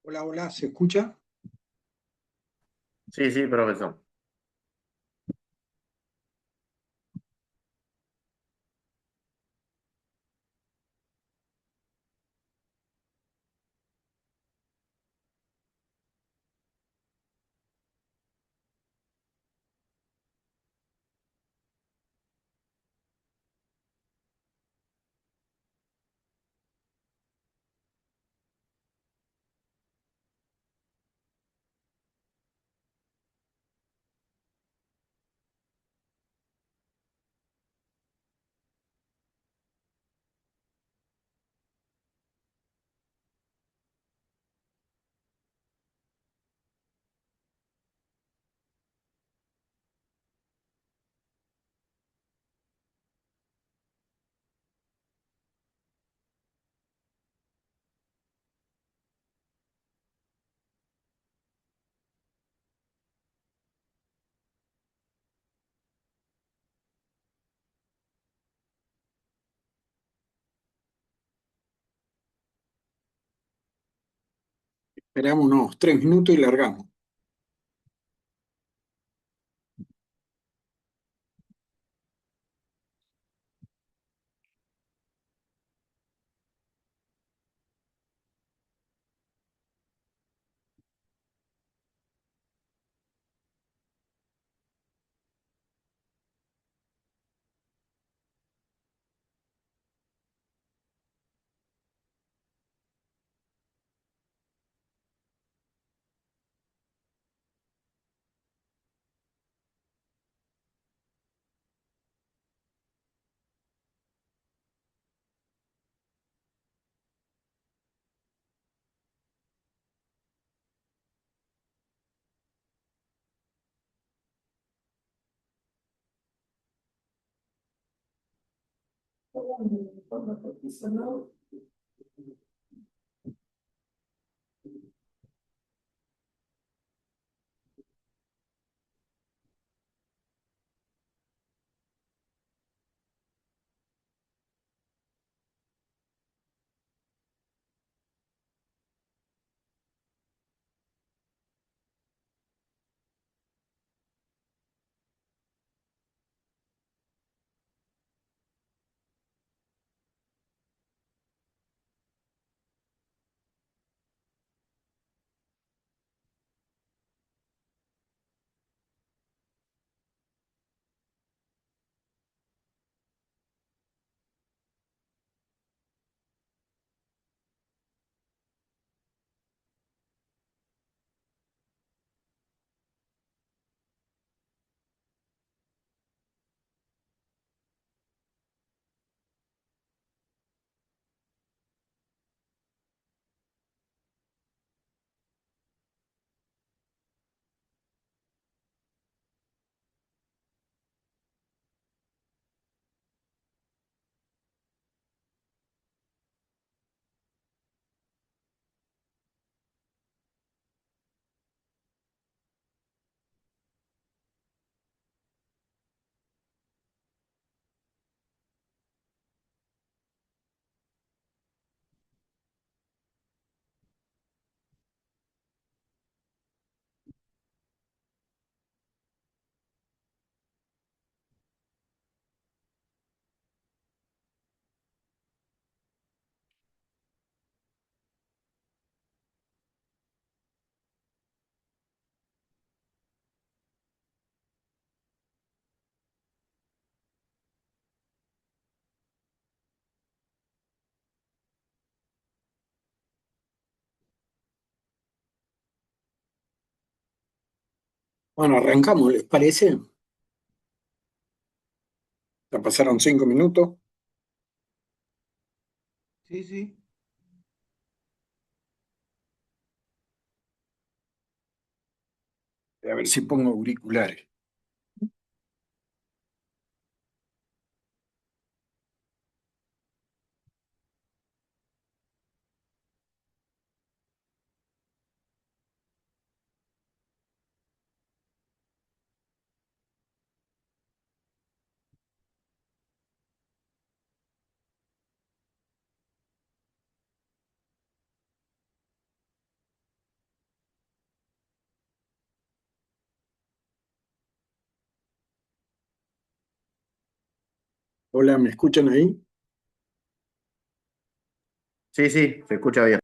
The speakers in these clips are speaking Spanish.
Hola, hola, ¿se escucha? Sí, sí, profesor. Esperamos unos 3 minutos y largamos. Bueno, arrancamos, ¿les parece? Ya pasaron 5 minutos. Sí, sí. A ver si pongo auriculares. Hola, ¿me escuchan ahí? Sí, sí, se escucha bien.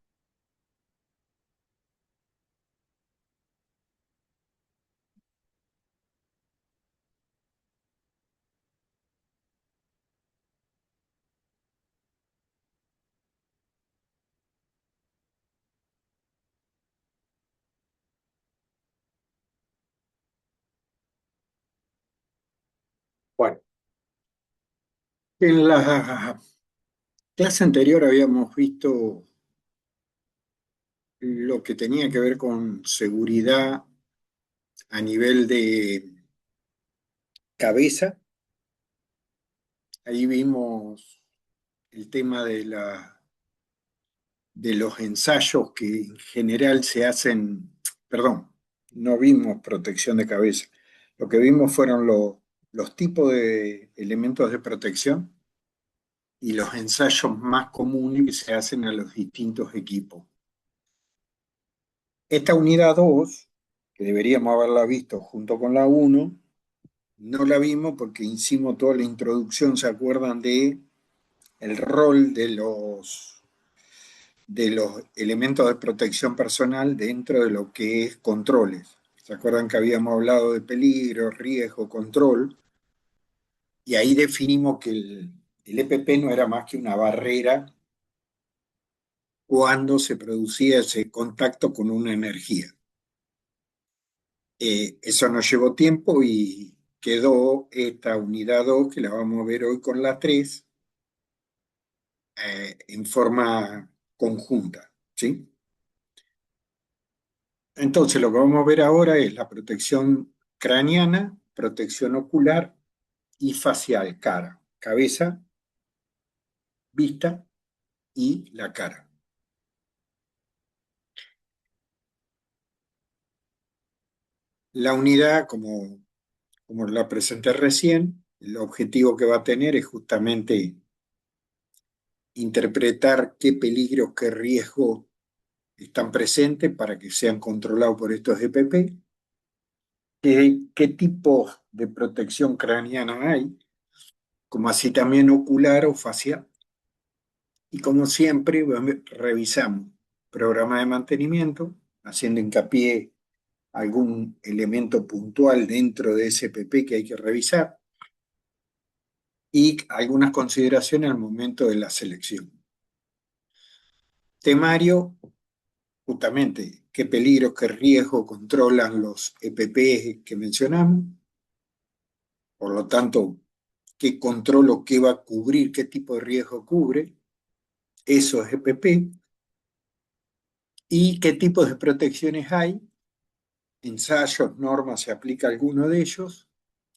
Bueno, en la clase anterior habíamos visto lo que tenía que ver con seguridad a nivel de cabeza. Ahí vimos el tema de los ensayos que en general se hacen, perdón, no vimos protección de cabeza. Lo que vimos fueron los tipos de elementos de protección y los ensayos más comunes que se hacen a los distintos equipos. Esta unidad 2, que deberíamos haberla visto junto con la uno, no la vimos porque hicimos toda la introducción, ¿se acuerdan de el rol de los elementos de protección personal dentro de lo que es controles? ¿Se acuerdan que habíamos hablado de peligro, riesgo, control? Y ahí definimos que el EPP no era más que una barrera cuando se producía ese contacto con una energía. Eso nos llevó tiempo y quedó esta unidad 2 que la vamos a ver hoy con la 3 en forma conjunta, ¿sí? Entonces lo que vamos a ver ahora es la protección craneana, protección ocular y facial, cara, cabeza, vista y la cara. La unidad, como la presenté recién, el objetivo que va a tener es justamente interpretar qué peligros, qué riesgos están presentes para que sean controlados por estos EPP, qué tipos de protección craneana hay, como así también ocular o facial. Y como siempre, revisamos programa de mantenimiento, haciendo hincapié algún elemento puntual dentro de ese EPP que hay que revisar y algunas consideraciones al momento de la selección. Temario, justamente, qué peligros, qué riesgos controlan los EPP que mencionamos. Por lo tanto, qué control o qué va a cubrir, qué tipo de riesgo cubre esos EPP y qué tipos de protecciones hay, ensayos, normas, se aplica alguno de ellos,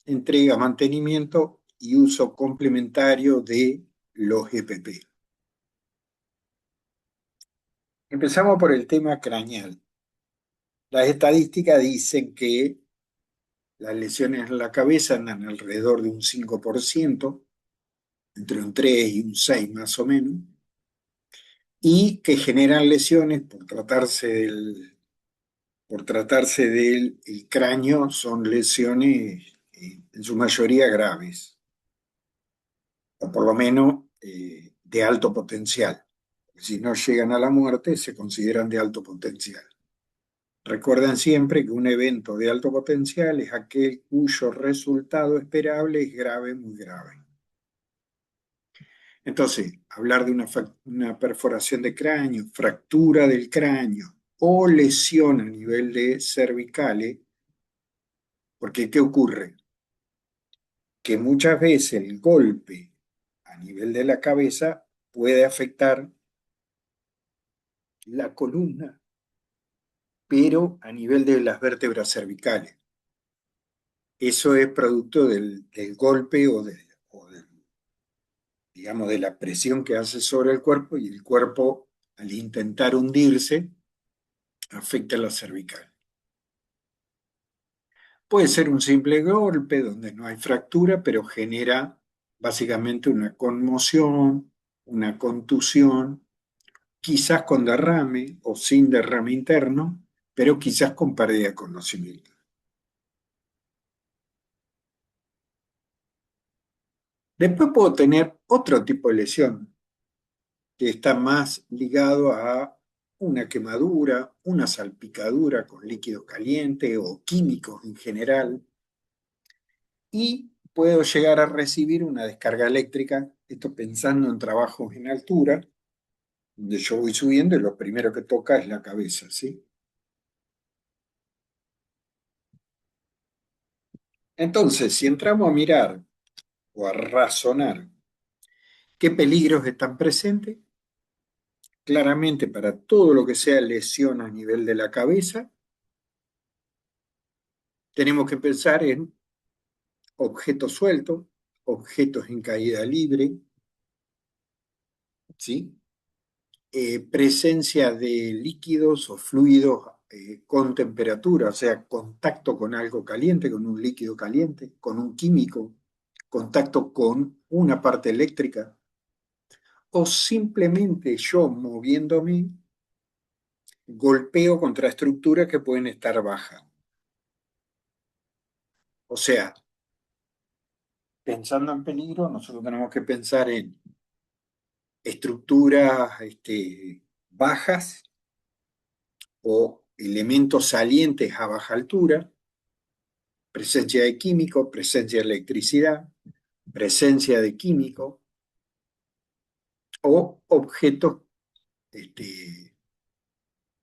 entrega, mantenimiento y uso complementario de los EPP. Empezamos por el tema craneal. Las estadísticas dicen que las lesiones en la cabeza andan alrededor de un 5%, entre un 3 y un 6 más o menos, y que generan lesiones por tratarse del el cráneo, son lesiones en su mayoría graves, o por lo menos de alto potencial. Si no llegan a la muerte, se consideran de alto potencial. Recuerden siempre que un evento de alto potencial es aquel cuyo resultado esperable es grave, muy grave. Entonces, hablar de una perforación de cráneo, fractura del cráneo o lesión a nivel de cervicales, porque ¿qué ocurre? Que muchas veces el golpe a nivel de la cabeza puede afectar la columna, pero a nivel de las vértebras cervicales. Eso es producto del golpe digamos, de la presión que hace sobre el cuerpo y el cuerpo, al intentar hundirse, afecta la cervical. Puede ser un simple golpe donde no hay fractura, pero genera básicamente una conmoción, una contusión, quizás con derrame o sin derrame interno, pero quizás con pérdida de conocimiento. Después puedo tener otro tipo de lesión que está más ligado a una quemadura, una salpicadura con líquido caliente o químicos en general, y puedo llegar a recibir una descarga eléctrica, esto pensando en trabajos en altura, donde yo voy subiendo y lo primero que toca es la cabeza, ¿sí? Entonces, si entramos a mirar o a razonar qué peligros están presentes, claramente para todo lo que sea lesión a nivel de la cabeza, tenemos que pensar en objetos sueltos, objetos en caída libre, ¿sí? Presencia de líquidos o fluidos con temperatura, o sea, contacto con algo caliente, con un líquido caliente, con un químico, contacto con una parte eléctrica, o simplemente yo moviéndome golpeo contra estructuras que pueden estar bajas. O sea, pensando en peligro, nosotros tenemos que pensar en estructuras bajas o elementos salientes a baja altura, presencia de químico, presencia de electricidad, presencia de químico o objetos este,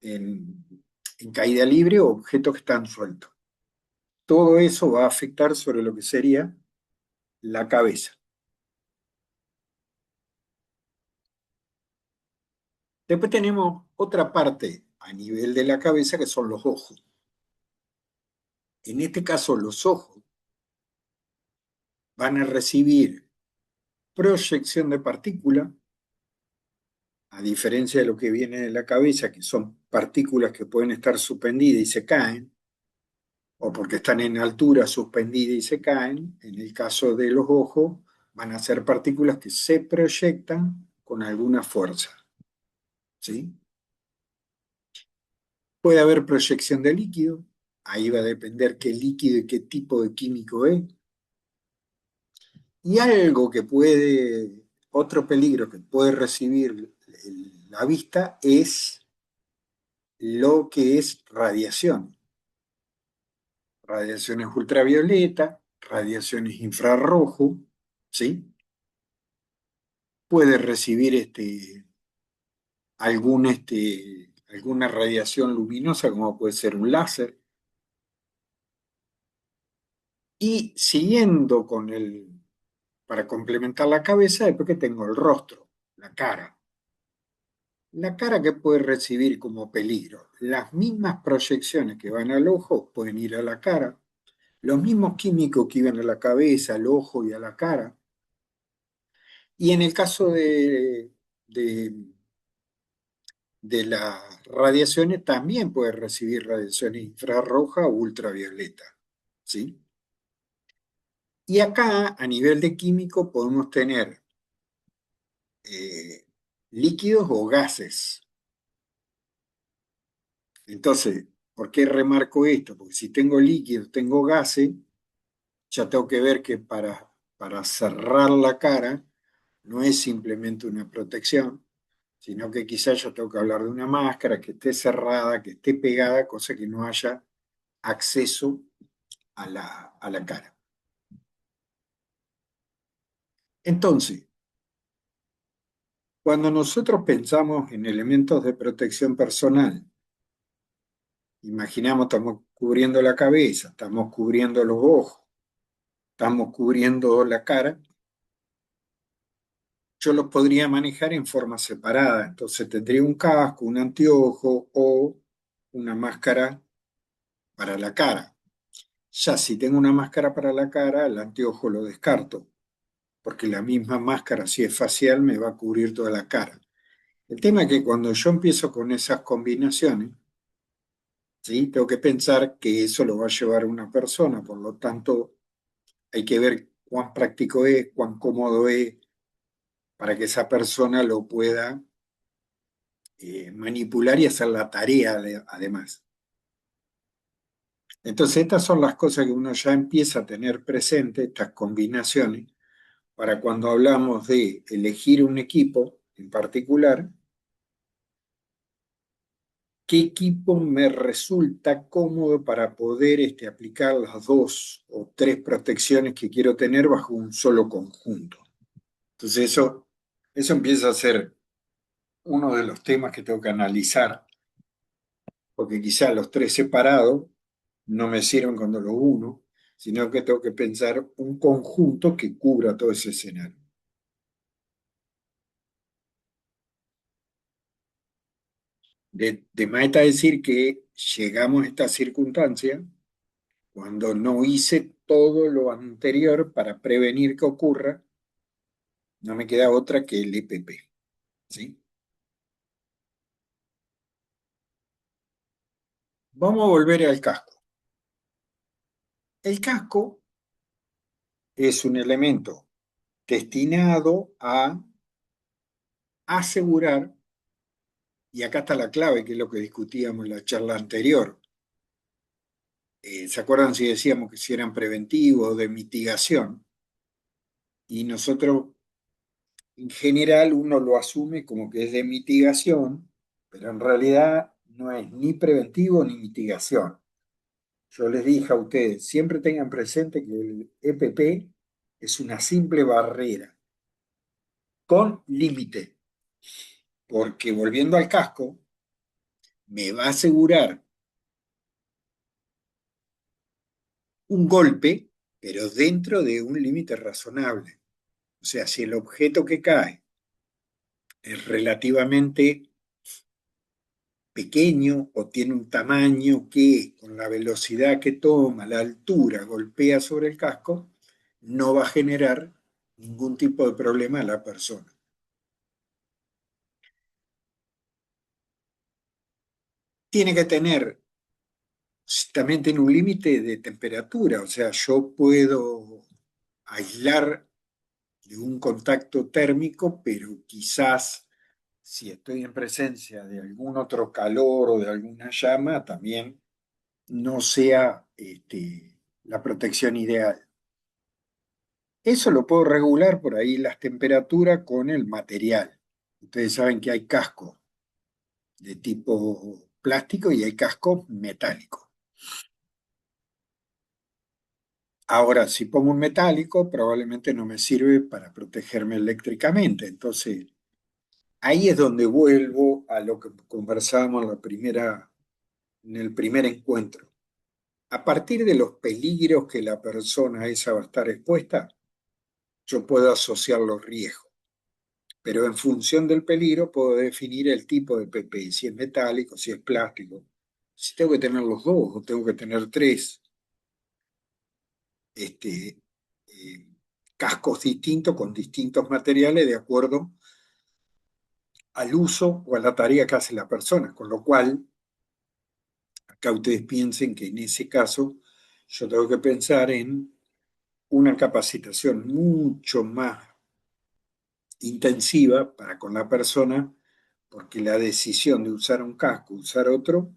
en, en caída libre o objetos que están sueltos. Todo eso va a afectar sobre lo que sería la cabeza. Después tenemos otra parte a nivel de la cabeza que son los ojos. En este caso, los ojos van a recibir proyección de partículas, a diferencia de lo que viene de la cabeza, que son partículas que pueden estar suspendidas y se caen, o porque están en altura suspendidas y se caen. En el caso de los ojos, van a ser partículas que se proyectan con alguna fuerza, ¿sí? Puede haber proyección de líquido, ahí va a depender qué líquido y qué tipo de químico es. Y algo que puede, otro peligro que puede recibir la vista es lo que es radiación. Radiaciones ultravioleta, radiaciones infrarrojo, ¿sí? Puede recibir alguna radiación luminosa, como puede ser un láser. Y siguiendo para complementar la cabeza, después que tengo el rostro, la cara. La cara que puede recibir como peligro, las mismas proyecciones que van al ojo pueden ir a la cara, los mismos químicos que iban a la cabeza, al ojo y a la cara. Y en el caso de, de las radiaciones, también puede recibir radiaciones infrarroja o ultravioleta, ¿sí? Y acá, a nivel de químico, podemos tener eh, líquidos o gases. Entonces, ¿por qué remarco esto? Porque si tengo líquidos, tengo gases, ya tengo que ver que para cerrar la cara no es simplemente una protección, sino que quizás yo tengo que hablar de una máscara que esté cerrada, que esté pegada, cosa que no haya acceso a la cara. Entonces, cuando nosotros pensamos en elementos de protección personal, imaginamos, estamos cubriendo la cabeza, estamos cubriendo los ojos, estamos cubriendo la cara, yo los podría manejar en forma separada. Entonces tendría un casco, un anteojo o una máscara para la cara. Ya si tengo una máscara para la cara, el anteojo lo descarto, porque la misma máscara, si es facial, me va a cubrir toda la cara. El tema es que cuando yo empiezo con esas combinaciones, ¿sí? Tengo que pensar que eso lo va a llevar una persona, por lo tanto hay que ver cuán práctico es, cuán cómodo es, para que esa persona lo pueda manipular y hacer la tarea además. Entonces estas son las cosas que uno ya empieza a tener presente, estas combinaciones, para cuando hablamos de elegir un equipo en particular, qué equipo me resulta cómodo para poder aplicar las dos o tres protecciones que quiero tener bajo un solo conjunto. Entonces eso empieza a ser uno de los temas que tengo que analizar, porque quizás los tres separados no me sirven cuando los uno, sino que tengo que pensar un conjunto que cubra todo ese escenario. De más está decir que llegamos a esta circunstancia cuando no hice todo lo anterior para prevenir que ocurra, no me queda otra que el EPP, ¿sí? Vamos a volver al casco. El casco es un elemento destinado a asegurar, y acá está la clave, que es lo que discutíamos en la charla anterior. ¿Se acuerdan si decíamos que si eran preventivos o de mitigación? Y nosotros, en general, uno lo asume como que es de mitigación, pero en realidad no es ni preventivo ni mitigación. Yo les dije a ustedes, siempre tengan presente que el EPP es una simple barrera con límite, porque volviendo al casco, me va a asegurar un golpe, pero dentro de un límite razonable. O sea, si el objeto que cae es relativamente pequeño o tiene un tamaño que con la velocidad que toma, la altura, golpea sobre el casco, no va a generar ningún tipo de problema a la persona. Tiene que tener, también tiene un límite de temperatura, o sea, yo puedo aislar de un contacto térmico, pero quizás si estoy en presencia de algún otro calor o de alguna llama, también no sea la protección ideal. Eso lo puedo regular por ahí las temperaturas con el material. Ustedes saben que hay cascos de tipo plástico y hay cascos metálicos. Ahora, si pongo un metálico, probablemente no me sirve para protegerme eléctricamente. Entonces, ahí es donde vuelvo a lo que conversábamos en el primer encuentro. A partir de los peligros que la persona esa va a estar expuesta, yo puedo asociar los riesgos, pero en función del peligro puedo definir el tipo de PP, si es metálico, si es plástico, si tengo que tener los dos o tengo que tener tres este, eh, cascos distintos con distintos materiales de acuerdo al uso o a la tarea que hace la persona, con lo cual acá ustedes piensen que en ese caso yo tengo que pensar en una capacitación mucho más intensiva para con la persona, porque la decisión de usar un casco, usar otro,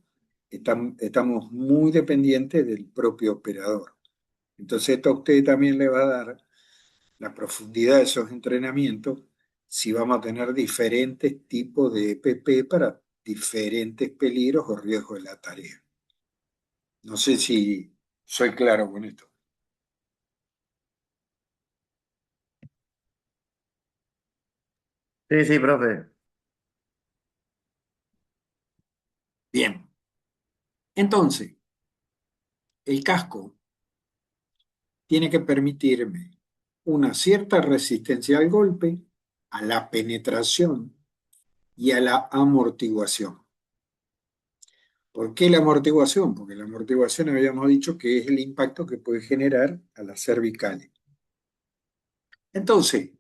estamos muy dependientes del propio operador. Entonces esto a usted también le va a dar la profundidad de esos entrenamientos si vamos a tener diferentes tipos de EPP para diferentes peligros o riesgos de la tarea. No sé si soy claro con esto. Sí, sí, profe. Bien, entonces, el casco tiene que permitirme una cierta resistencia al golpe, a la penetración y a la amortiguación. ¿Por qué la amortiguación? Porque la amortiguación habíamos dicho que es el impacto que puede generar a las cervicales. Entonces,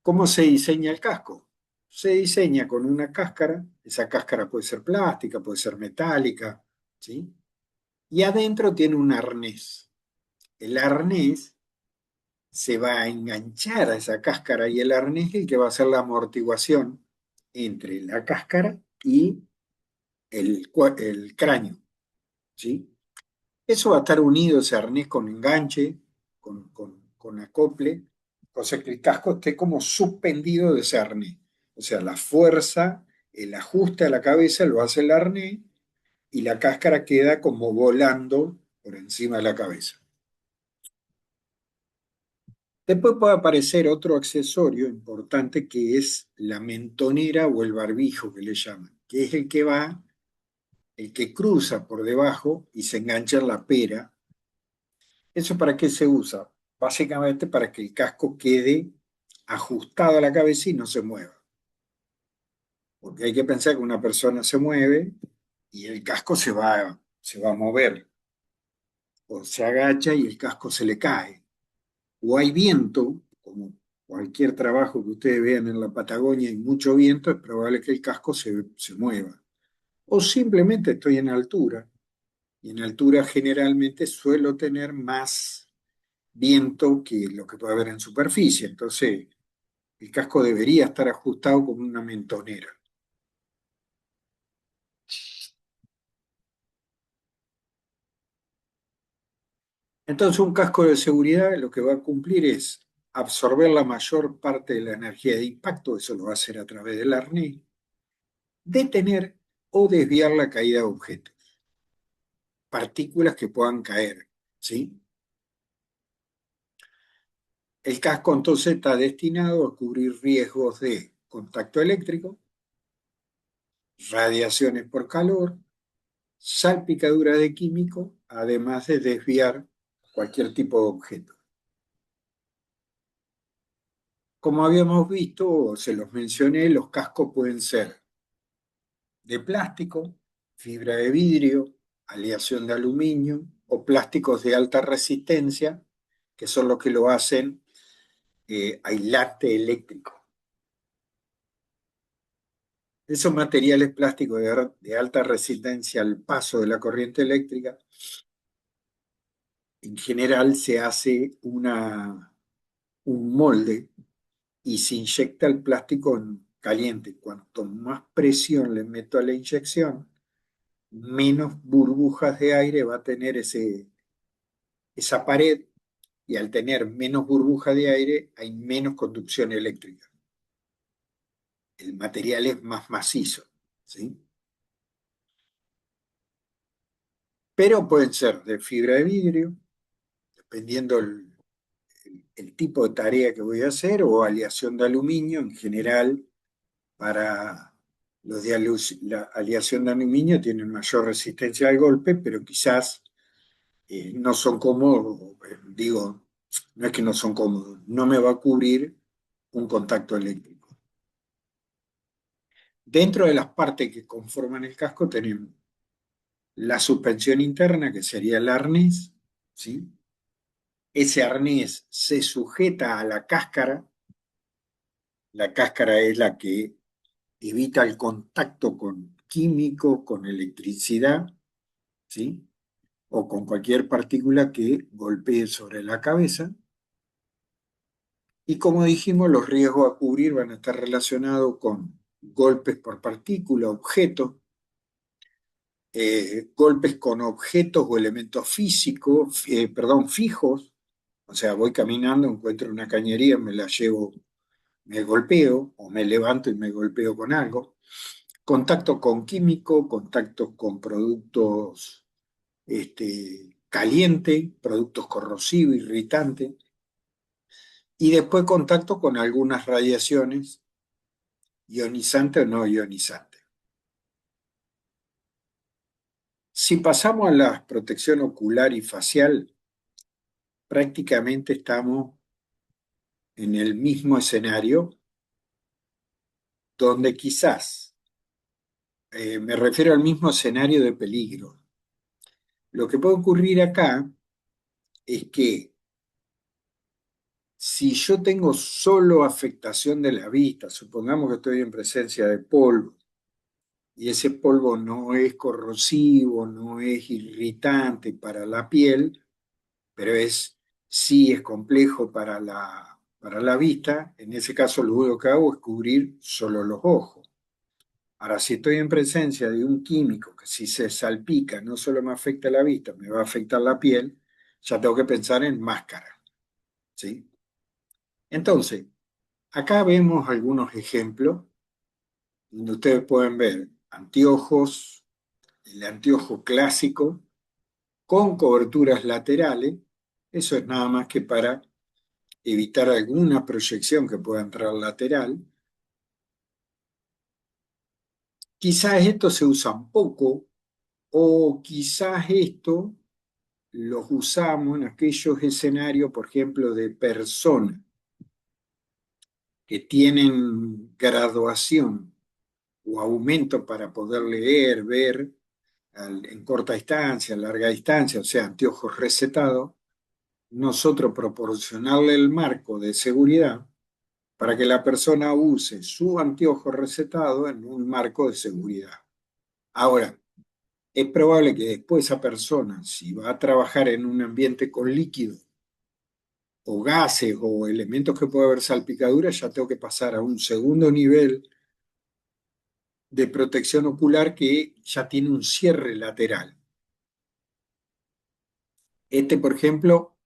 ¿cómo se diseña el casco? Se diseña con una cáscara, esa cáscara puede ser plástica, puede ser metálica, ¿sí? Y adentro tiene un arnés. El arnés se va a enganchar a esa cáscara y el arnés es el que va a hacer la amortiguación entre la cáscara y el cráneo, ¿sí? Eso va a estar unido, ese arnés con enganche, con acople, cosa que el casco esté como suspendido de ese arnés. O sea, la fuerza, el ajuste a la cabeza lo hace el arnés y la cáscara queda como volando por encima de la cabeza. Después puede aparecer otro accesorio importante que es la mentonera o el barbijo que le llaman, que es el que cruza por debajo y se engancha en la pera. ¿Eso para qué se usa? Básicamente para que el casco quede ajustado a la cabeza y no se mueva. Porque hay que pensar que una persona se mueve y el casco se va a mover, o se agacha y el casco se le cae. O hay viento, como cualquier trabajo que ustedes vean en la Patagonia, hay mucho viento, es probable que el casco se mueva. O simplemente estoy en altura, y en altura generalmente suelo tener más viento que lo que puede haber en superficie. Entonces, el casco debería estar ajustado como una mentonera. Entonces, un casco de seguridad lo que va a cumplir es absorber la mayor parte de la energía de impacto, eso lo va a hacer a través del arnés, detener o desviar la caída de objetos, partículas que puedan caer, ¿sí? El casco entonces está destinado a cubrir riesgos de contacto eléctrico, radiaciones por calor, salpicadura de químico, además de desviar cualquier tipo de objeto. Como habíamos visto, se los mencioné, los cascos pueden ser de plástico, fibra de vidrio, aleación de aluminio o plásticos de alta resistencia, que son los que lo hacen aislante eléctrico. Esos materiales plásticos de alta resistencia al paso de la corriente eléctrica, en general se hace un molde y se inyecta el plástico en caliente. Cuanto más presión le meto a la inyección, menos burbujas de aire va a tener esa pared, y al tener menos burbuja de aire hay menos conducción eléctrica. El material es más macizo, ¿sí? Pero pueden ser de fibra de vidrio, dependiendo el tipo de tarea que voy a hacer, o aleación de aluminio en general. Para los de la aleación de aluminio tienen mayor resistencia al golpe, pero quizás no son cómodos, digo, no es que no son cómodos, no me va a cubrir un contacto eléctrico. Dentro de las partes que conforman el casco tenemos la suspensión interna, que sería el arnés, ¿sí? Ese arnés se sujeta a la cáscara es la que evita el contacto con químicos, con electricidad, ¿sí? O con cualquier partícula que golpee sobre la cabeza. Y como dijimos, los riesgos a cubrir van a estar relacionados con golpes por partícula, objetos, golpes con objetos o elementos físicos, perdón, fijos. O sea, voy caminando, encuentro una cañería, me la llevo, me golpeo, o me levanto y me golpeo con algo. Contacto con químico, contacto con productos calientes, productos corrosivos, irritantes, y después contacto con algunas radiaciones, ionizante o no ionizante. Si pasamos a la protección ocular y facial, prácticamente estamos en el mismo escenario, donde quizás, me refiero al mismo escenario de peligro. Lo que puede ocurrir acá es que si yo tengo solo afectación de la vista, supongamos que estoy en presencia de polvo, y ese polvo no es corrosivo, no es irritante para la piel, pero sí es complejo para la vista, en ese caso lo único que hago es cubrir solo los ojos. Ahora, si estoy en presencia de un químico que si se salpica no solo me afecta la vista, me va a afectar la piel, ya tengo que pensar en máscara, ¿sí? Entonces, acá vemos algunos ejemplos donde ustedes pueden ver anteojos, el anteojo clásico con coberturas laterales. Eso es nada más que para evitar alguna proyección que pueda entrar lateral. Quizás esto se usa un poco o quizás esto los usamos en aquellos escenarios, por ejemplo, de personas que tienen graduación o aumento para poder leer, ver en corta distancia, larga distancia, o sea, anteojos recetados, nosotros proporcionarle el marco de seguridad para que la persona use su anteojo recetado en un marco de seguridad. Ahora, es probable que después esa persona, si va a trabajar en un ambiente con líquidos o gases o elementos que puede haber salpicadura, ya tengo que pasar a un segundo nivel de protección ocular que ya tiene un cierre lateral. Este, por ejemplo,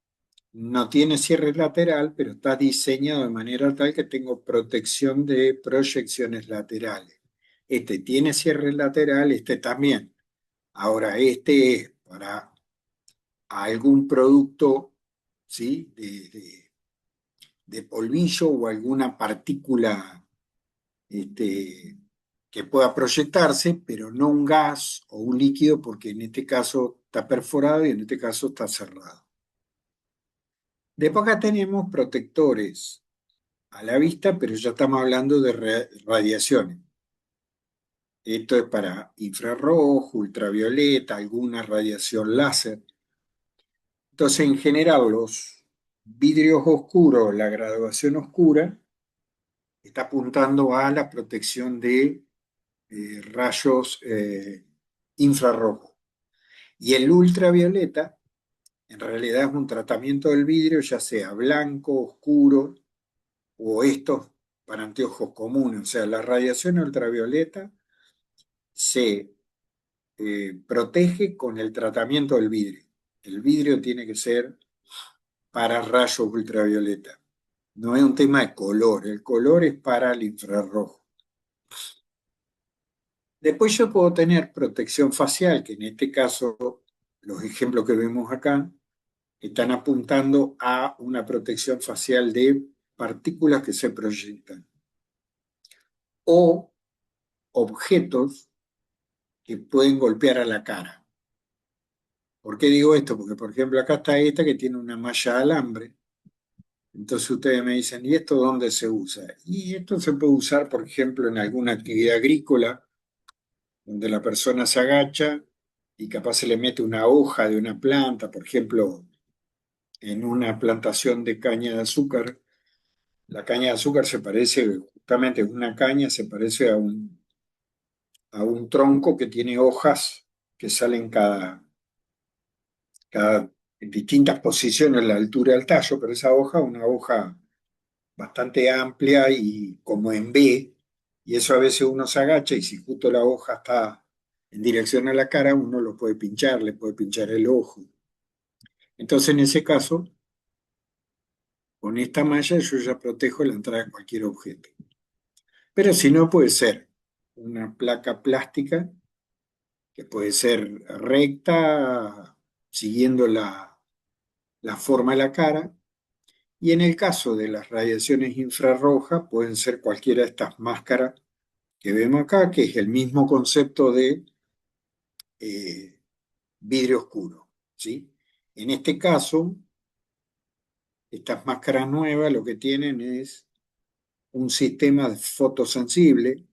no tiene cierre lateral, pero está diseñado de manera tal que tengo protección de proyecciones laterales. Este tiene cierre lateral, este también. Ahora, este es para algún producto, ¿sí? de polvillo o alguna partícula este, que pueda proyectarse, pero no un gas o un líquido, porque en este caso está perforado y en este caso está cerrado. Después acá tenemos protectores a la vista, pero ya estamos hablando de radiaciones. Esto es para infrarrojo, ultravioleta, alguna radiación láser. Entonces, en general, los vidrios oscuros, la graduación oscura, está apuntando a la protección de rayos infrarrojos. Y el ultravioleta, en realidad es un tratamiento del vidrio, ya sea blanco, oscuro, o estos para anteojos comunes. O sea, la radiación ultravioleta se protege con el tratamiento del vidrio. El vidrio tiene que ser para rayos ultravioleta. No es un tema de color, el color es para el infrarrojo. Después yo puedo tener protección facial, que en este caso, los ejemplos que vemos acá, están apuntando a una protección facial de partículas que se proyectan o objetos que pueden golpear a la cara. ¿Por qué digo esto? Porque, por ejemplo, acá está esta que tiene una malla de alambre. Entonces ustedes me dicen, ¿y esto dónde se usa? Y esto se puede usar, por ejemplo, en alguna actividad agrícola, donde la persona se agacha y capaz se le mete una hoja de una planta, por ejemplo, en una plantación de caña de azúcar. La caña de azúcar se parece, justamente una caña se parece a un tronco que tiene hojas que salen cada en distintas posiciones a la altura del tallo, pero esa hoja es una hoja bastante amplia y como en B, y eso a veces uno se agacha y si justo la hoja está en dirección a la cara, uno lo puede pinchar, le puede pinchar el ojo. Entonces, en ese caso, con esta malla yo ya protejo la entrada de cualquier objeto. Pero si no, puede ser una placa plástica que puede ser recta, siguiendo la forma de la cara. Y en el caso de las radiaciones infrarrojas, pueden ser cualquiera de estas máscaras que vemos acá, que es el mismo concepto de eh, vidrio oscuro, ¿sí? En este caso, estas máscaras nuevas lo que tienen es un sistema fotosensible,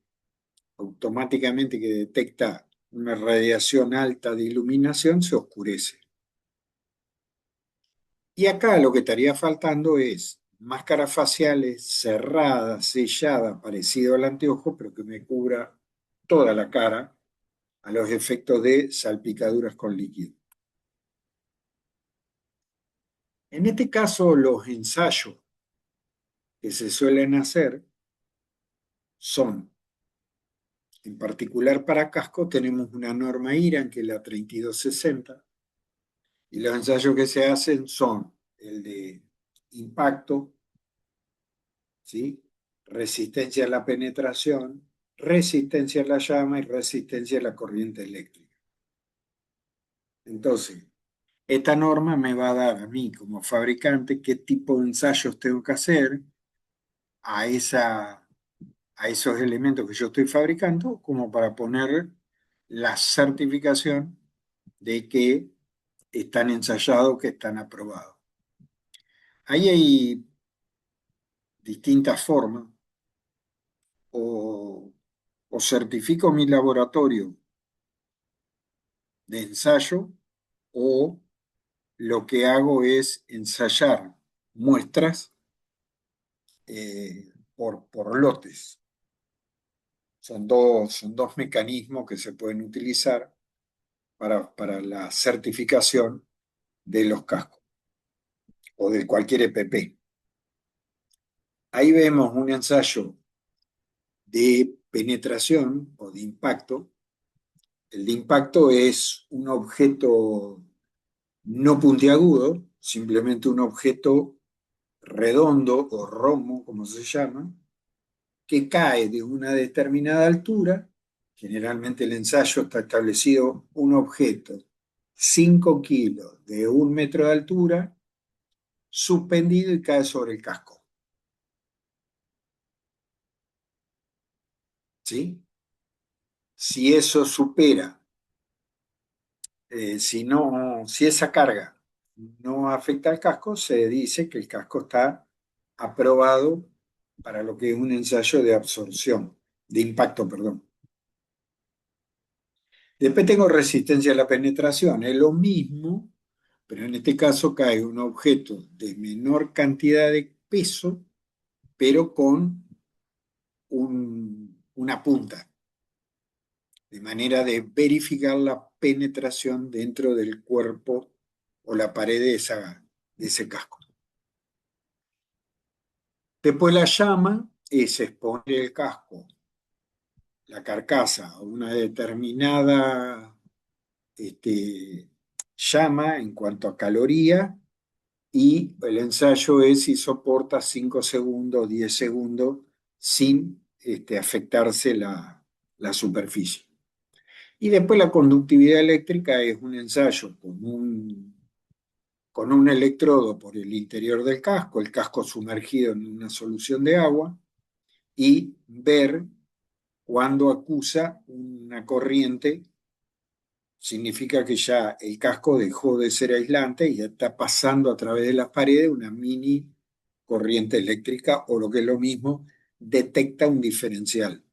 automáticamente que detecta una radiación alta de iluminación, se oscurece. Y acá lo que estaría faltando es máscaras faciales cerradas, selladas, parecido al anteojo, pero que me cubra toda la cara a los efectos de salpicaduras con líquido. En este caso, los ensayos que se suelen hacer son, en particular para casco, tenemos una norma IRAN que es la 3260, y los ensayos que se hacen son el de impacto, ¿sí? Resistencia a la penetración, resistencia a la llama y resistencia a la corriente eléctrica. Entonces, esta norma me va a dar a mí como fabricante qué tipo de ensayos tengo que hacer a, a esos elementos que yo estoy fabricando, como para poner la certificación de que están ensayados, que están aprobados. Ahí hay distintas formas. O, o certifico mi laboratorio de ensayo, o lo que hago es ensayar muestras por lotes. Son dos mecanismos que se pueden utilizar para la certificación de los cascos o de cualquier EPP. Ahí vemos un ensayo de penetración o de impacto. El de impacto es un objeto no puntiagudo, simplemente un objeto redondo o romo, como se llama, que cae de una determinada altura. Generalmente el ensayo está establecido un objeto 5 kilos de 1 metro de altura, suspendido y cae sobre el casco. ¿Sí? Si eso supera, si esa carga no afecta al casco, se dice que el casco está aprobado para lo que es un ensayo de absorción, de impacto, perdón. Después tengo resistencia a la penetración, es lo mismo, pero en este caso cae un objeto de menor cantidad de peso, pero con una punta, de manera de verificar la penetración dentro del cuerpo o la pared de ese casco. Después la llama es exponer el casco, la carcasa, a una determinada llama en cuanto a caloría, y el ensayo es si soporta 5 segundos, 10 segundos sin afectarse la superficie. Y después la conductividad eléctrica es un ensayo con un electrodo por el interior del casco, el casco sumergido en una solución de agua, y ver cuando acusa una corriente, significa que ya el casco dejó de ser aislante y está pasando a través de las paredes una mini corriente eléctrica, o lo que es lo mismo, detecta un diferencial.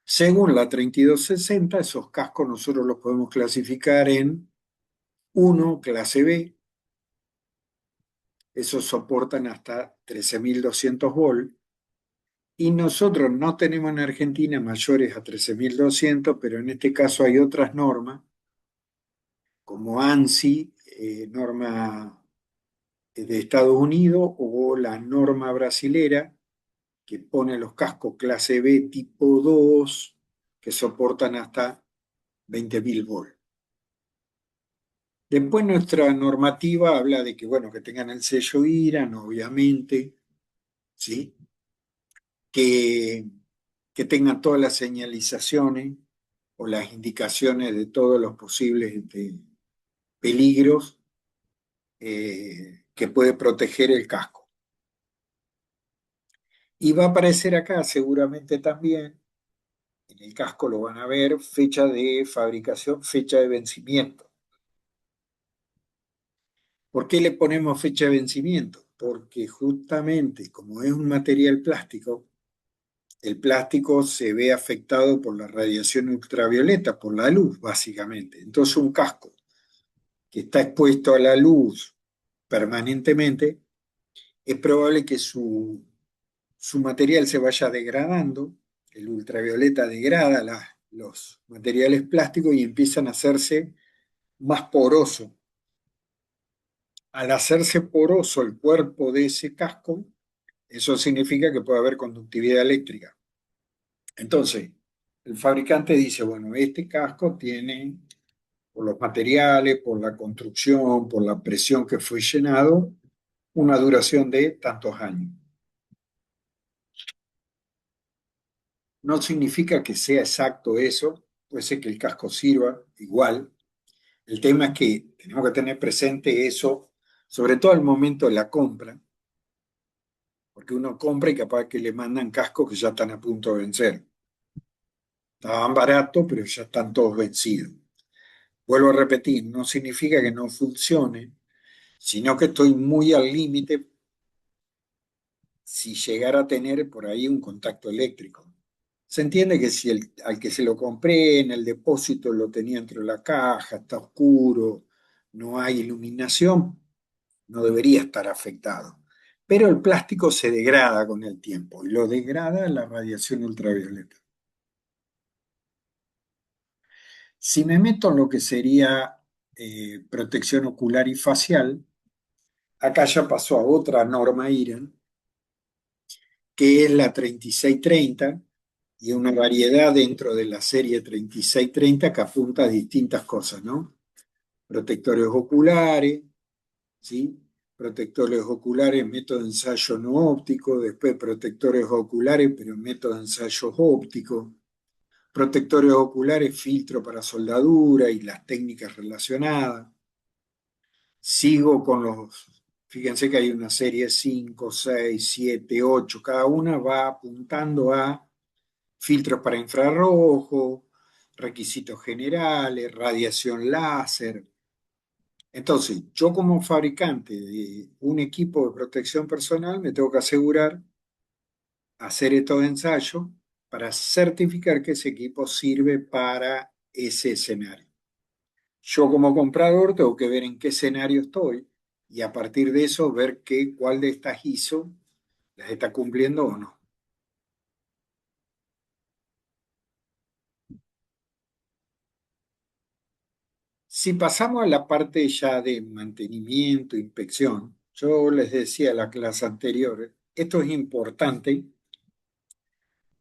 Según la 3260, esos cascos nosotros los podemos clasificar en uno, clase B. Esos soportan hasta 13.200 volts. Y nosotros no tenemos en Argentina mayores a 13.200, pero en este caso hay otras normas, como ANSI, norma de Estados Unidos, o la norma brasilera, que pone los cascos clase B tipo 2, que soportan hasta 20.000 volts. Después nuestra normativa habla de que, bueno, que tengan el sello IRAN, obviamente, ¿sí? Que, que tengan todas las señalizaciones o las indicaciones de todos los posibles peligros que puede proteger el casco. Y va a aparecer acá seguramente también, en el casco lo van a ver, fecha de fabricación, fecha de vencimiento. ¿Por qué le ponemos fecha de vencimiento? Porque justamente como es un material plástico, el plástico se ve afectado por la radiación ultravioleta, por la luz, básicamente. Entonces un casco que está expuesto a la luz permanentemente, es probable que su material se vaya degradando. El ultravioleta degrada los materiales plásticos y empiezan a hacerse más porosos. Al hacerse poroso el cuerpo de ese casco, eso significa que puede haber conductividad eléctrica. Entonces, el fabricante dice, bueno, este casco tiene por los materiales, por la construcción, por la presión que fue llenado, una duración de tantos años. No significa que sea exacto eso, puede ser que el casco sirva igual. El tema es que tenemos que tener presente eso, sobre todo al momento de la compra, porque uno compra y capaz que le mandan cascos que ya están a punto de vencer. Estaban baratos, pero ya están todos vencidos. Vuelvo a repetir, no significa que no funcione, sino que estoy muy al límite si llegara a tener por ahí un contacto eléctrico. Se entiende que si al que se lo compré en el depósito lo tenía dentro de la caja, está oscuro, no hay iluminación, no debería estar afectado. Pero el plástico se degrada con el tiempo y lo degrada la radiación ultravioleta. Si me meto en lo que sería protección ocular y facial, acá ya pasó a otra norma IRAN, que es la 3630, y una variedad dentro de la serie 3630 que apunta a distintas cosas, ¿no? Protectores oculares, ¿sí? Protectores oculares, método de ensayo no óptico, después protectores oculares, pero método de ensayos ópticos, protectores oculares, filtro para soldadura y las técnicas relacionadas. Sigo con fíjense que hay una serie 5, 6, 7, 8, cada una va apuntando a filtros para infrarrojo, requisitos generales, radiación láser. Entonces, yo como fabricante de un equipo de protección personal me tengo que asegurar hacer estos ensayos para certificar que ese equipo sirve para ese escenario. Yo como comprador tengo que ver en qué escenario estoy y a partir de eso ver cuál de estas ISO las está cumpliendo o no. Si pasamos a la parte ya de mantenimiento, inspección, yo les decía en la clase anterior, esto es importante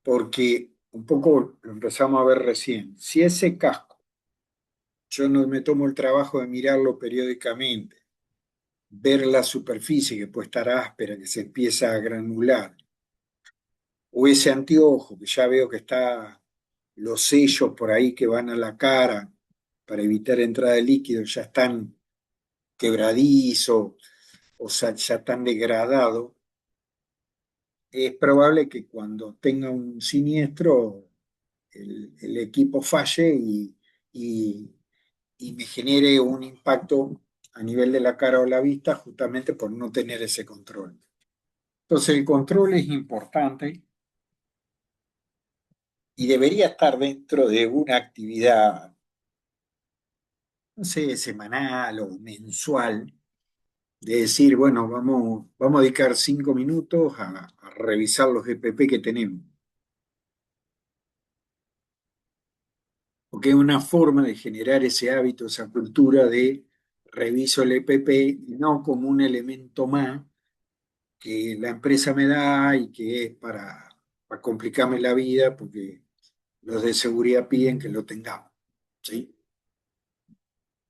porque un poco lo empezamos a ver recién. Si ese casco yo no me tomo el trabajo de mirarlo periódicamente, ver la superficie que puede estar áspera, que se empieza a granular, o ese anteojo que ya veo que está los sellos por ahí que van a la cara para evitar entrada de líquido, ya están quebradizos, o sea, ya están degradados, es probable que cuando tenga un siniestro el equipo falle y, y me genere un impacto a nivel de la cara o la vista justamente por no tener ese control. Entonces el control es importante y debería estar dentro de una actividad, no sé, semanal o mensual, de decir, bueno, vamos a dedicar 5 minutos a revisar los EPP que tenemos. Porque es una forma de generar ese hábito, esa cultura de reviso el EPP, no como un elemento más que la empresa me da y que es para complicarme la vida, porque los de seguridad piden que lo tengamos, ¿sí?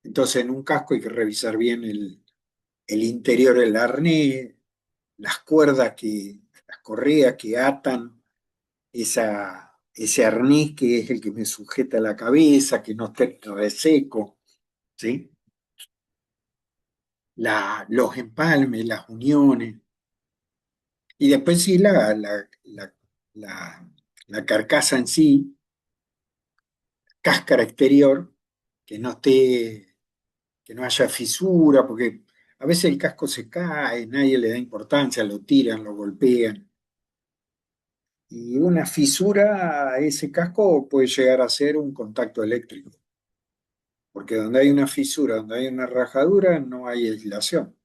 Entonces, en un casco hay que revisar bien el interior del arnés, las cuerdas las correas que atan ese arnés que es el que me sujeta la cabeza, que no esté reseco, ¿sí? Los empalmes, las uniones, y después sí la, la carcasa en sí, cáscara exterior, que no esté, que no haya fisura, porque a veces el casco se cae, nadie le da importancia, lo tiran, lo golpean. Y una fisura a ese casco puede llegar a ser un contacto eléctrico, porque donde hay una fisura, donde hay una rajadura, no hay aislación.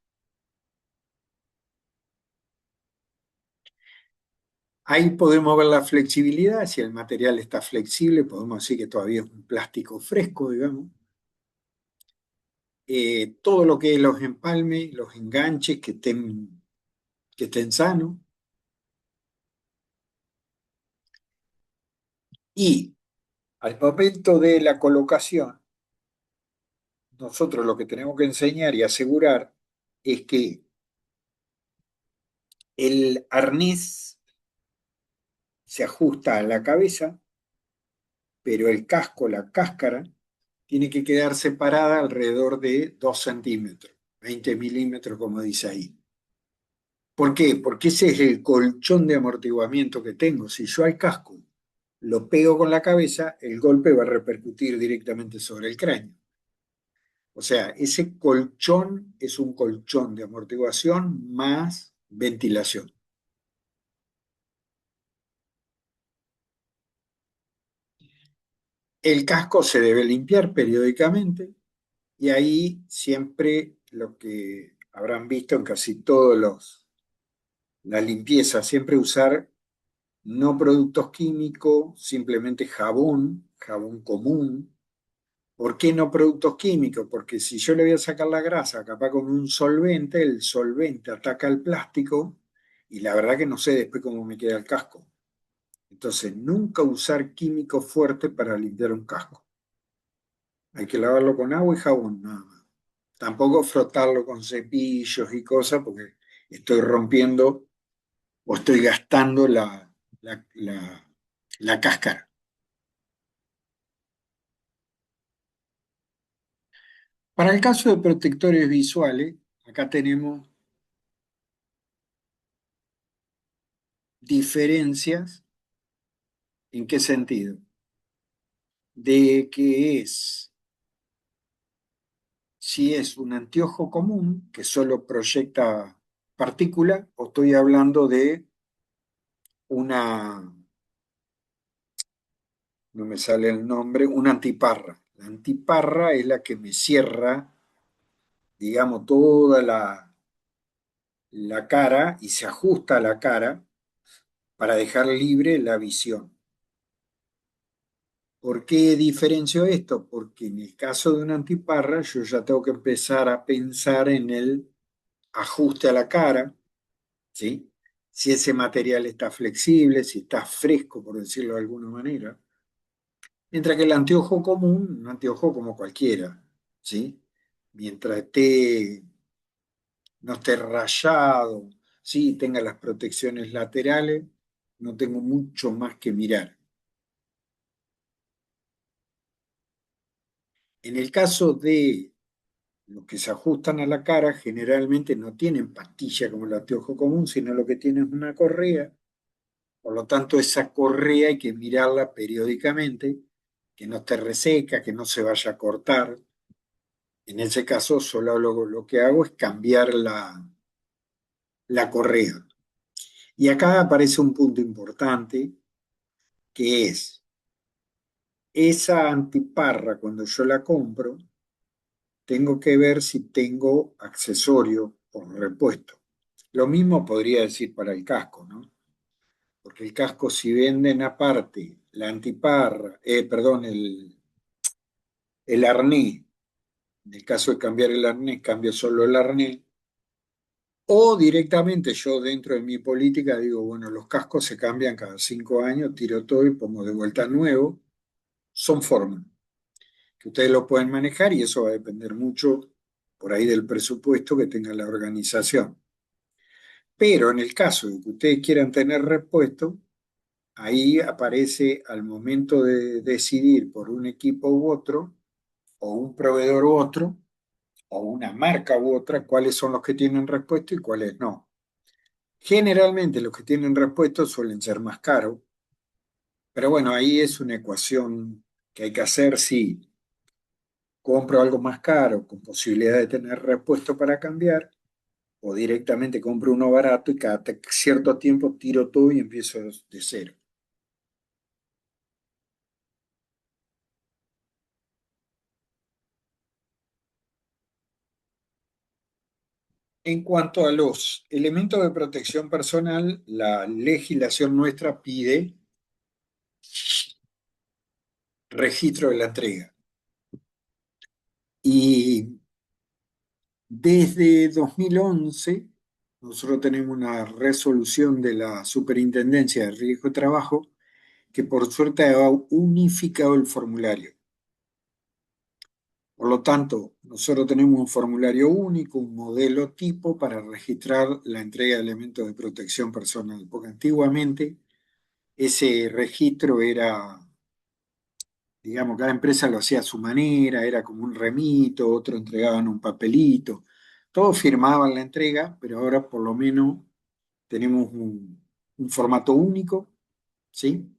Ahí podemos ver la flexibilidad, si el material está flexible, podemos decir que todavía es un plástico fresco, digamos. Todo lo que es los empalmes, los enganches que estén sanos. Y al momento de la colocación, nosotros lo que tenemos que enseñar y asegurar es que el arnés se ajusta a la cabeza, pero el casco, la cáscara, tiene que quedar separada alrededor de 2 centímetros, 20 milímetros, como dice ahí. ¿Por qué? Porque ese es el colchón de amortiguamiento que tengo. Si yo al casco lo pego con la cabeza, el golpe va a repercutir directamente sobre el cráneo. O sea, ese colchón es un colchón de amortiguación más ventilación. El casco se debe limpiar periódicamente y ahí siempre lo que habrán visto en casi todos la limpieza, siempre usar no productos químicos, simplemente jabón, jabón común. ¿Por qué no productos químicos? Porque si yo le voy a sacar la grasa, capaz con un solvente, el solvente ataca el plástico y la verdad que no sé después cómo me queda el casco. Entonces, nunca usar químicos fuertes para limpiar un casco. Hay que lavarlo con agua y jabón, nada más. Tampoco frotarlo con cepillos y cosas porque estoy rompiendo o estoy gastando la cáscara. Para el caso de protectores visuales, acá tenemos diferencias. ¿En qué sentido? De que es, si es un anteojo común que solo proyecta partícula, o estoy hablando de una, no me sale el nombre, una antiparra. La antiparra es la que me cierra, digamos, toda la cara y se ajusta a la cara para dejar libre la visión. ¿Por qué diferencio esto? Porque en el caso de una antiparra yo ya tengo que empezar a pensar en el ajuste a la cara, ¿sí? Si ese material está flexible, si está fresco, por decirlo de alguna manera. Mientras que el anteojo común, un anteojo como cualquiera, ¿sí? Mientras no esté rayado, sí, tenga las protecciones laterales, no tengo mucho más que mirar. En el caso de los que se ajustan a la cara, generalmente no tienen pastilla como el anteojo común, sino lo que tienen es una correa. Por lo tanto, esa correa hay que mirarla periódicamente, que no esté reseca, que no se vaya a cortar. En ese caso, solo lo que hago es cambiar la correa. Y acá aparece un punto importante, que es esa antiparra, cuando yo la compro, tengo que ver si tengo accesorio por repuesto. Lo mismo podría decir para el casco, ¿no? Porque el casco, si venden aparte la antiparra, perdón, el arnés, en el caso de cambiar el arnés, cambio solo el arnés, o directamente yo dentro de mi política digo, bueno, los cascos se cambian cada 5 años, tiro todo y pongo de vuelta nuevo, son formas que ustedes lo pueden manejar y eso va a depender mucho por ahí del presupuesto que tenga la organización. Pero en el caso de que ustedes quieran tener repuesto, ahí aparece al momento de decidir por un equipo u otro, o un proveedor u otro, o una marca u otra, cuáles son los que tienen repuesto y cuáles no. Generalmente los que tienen repuesto suelen ser más caros, pero bueno, ahí es una ecuación que hay que hacer si compro algo más caro con posibilidad de tener repuesto para cambiar, o directamente compro uno barato y cada cierto tiempo tiro todo y empiezo de cero. En cuanto a los elementos de protección personal, la legislación nuestra pide registro de la entrega. Y desde 2011, nosotros tenemos una resolución de la Superintendencia de Riesgo de Trabajo que por suerte ha unificado el formulario. Por lo tanto, nosotros tenemos un formulario único, un modelo tipo para registrar la entrega de elementos de protección personal, porque antiguamente ese registro era, digamos, cada empresa lo hacía a su manera, era como un remito, otro entregaban un papelito, todos firmaban la entrega, pero ahora por lo menos tenemos un formato único, ¿sí?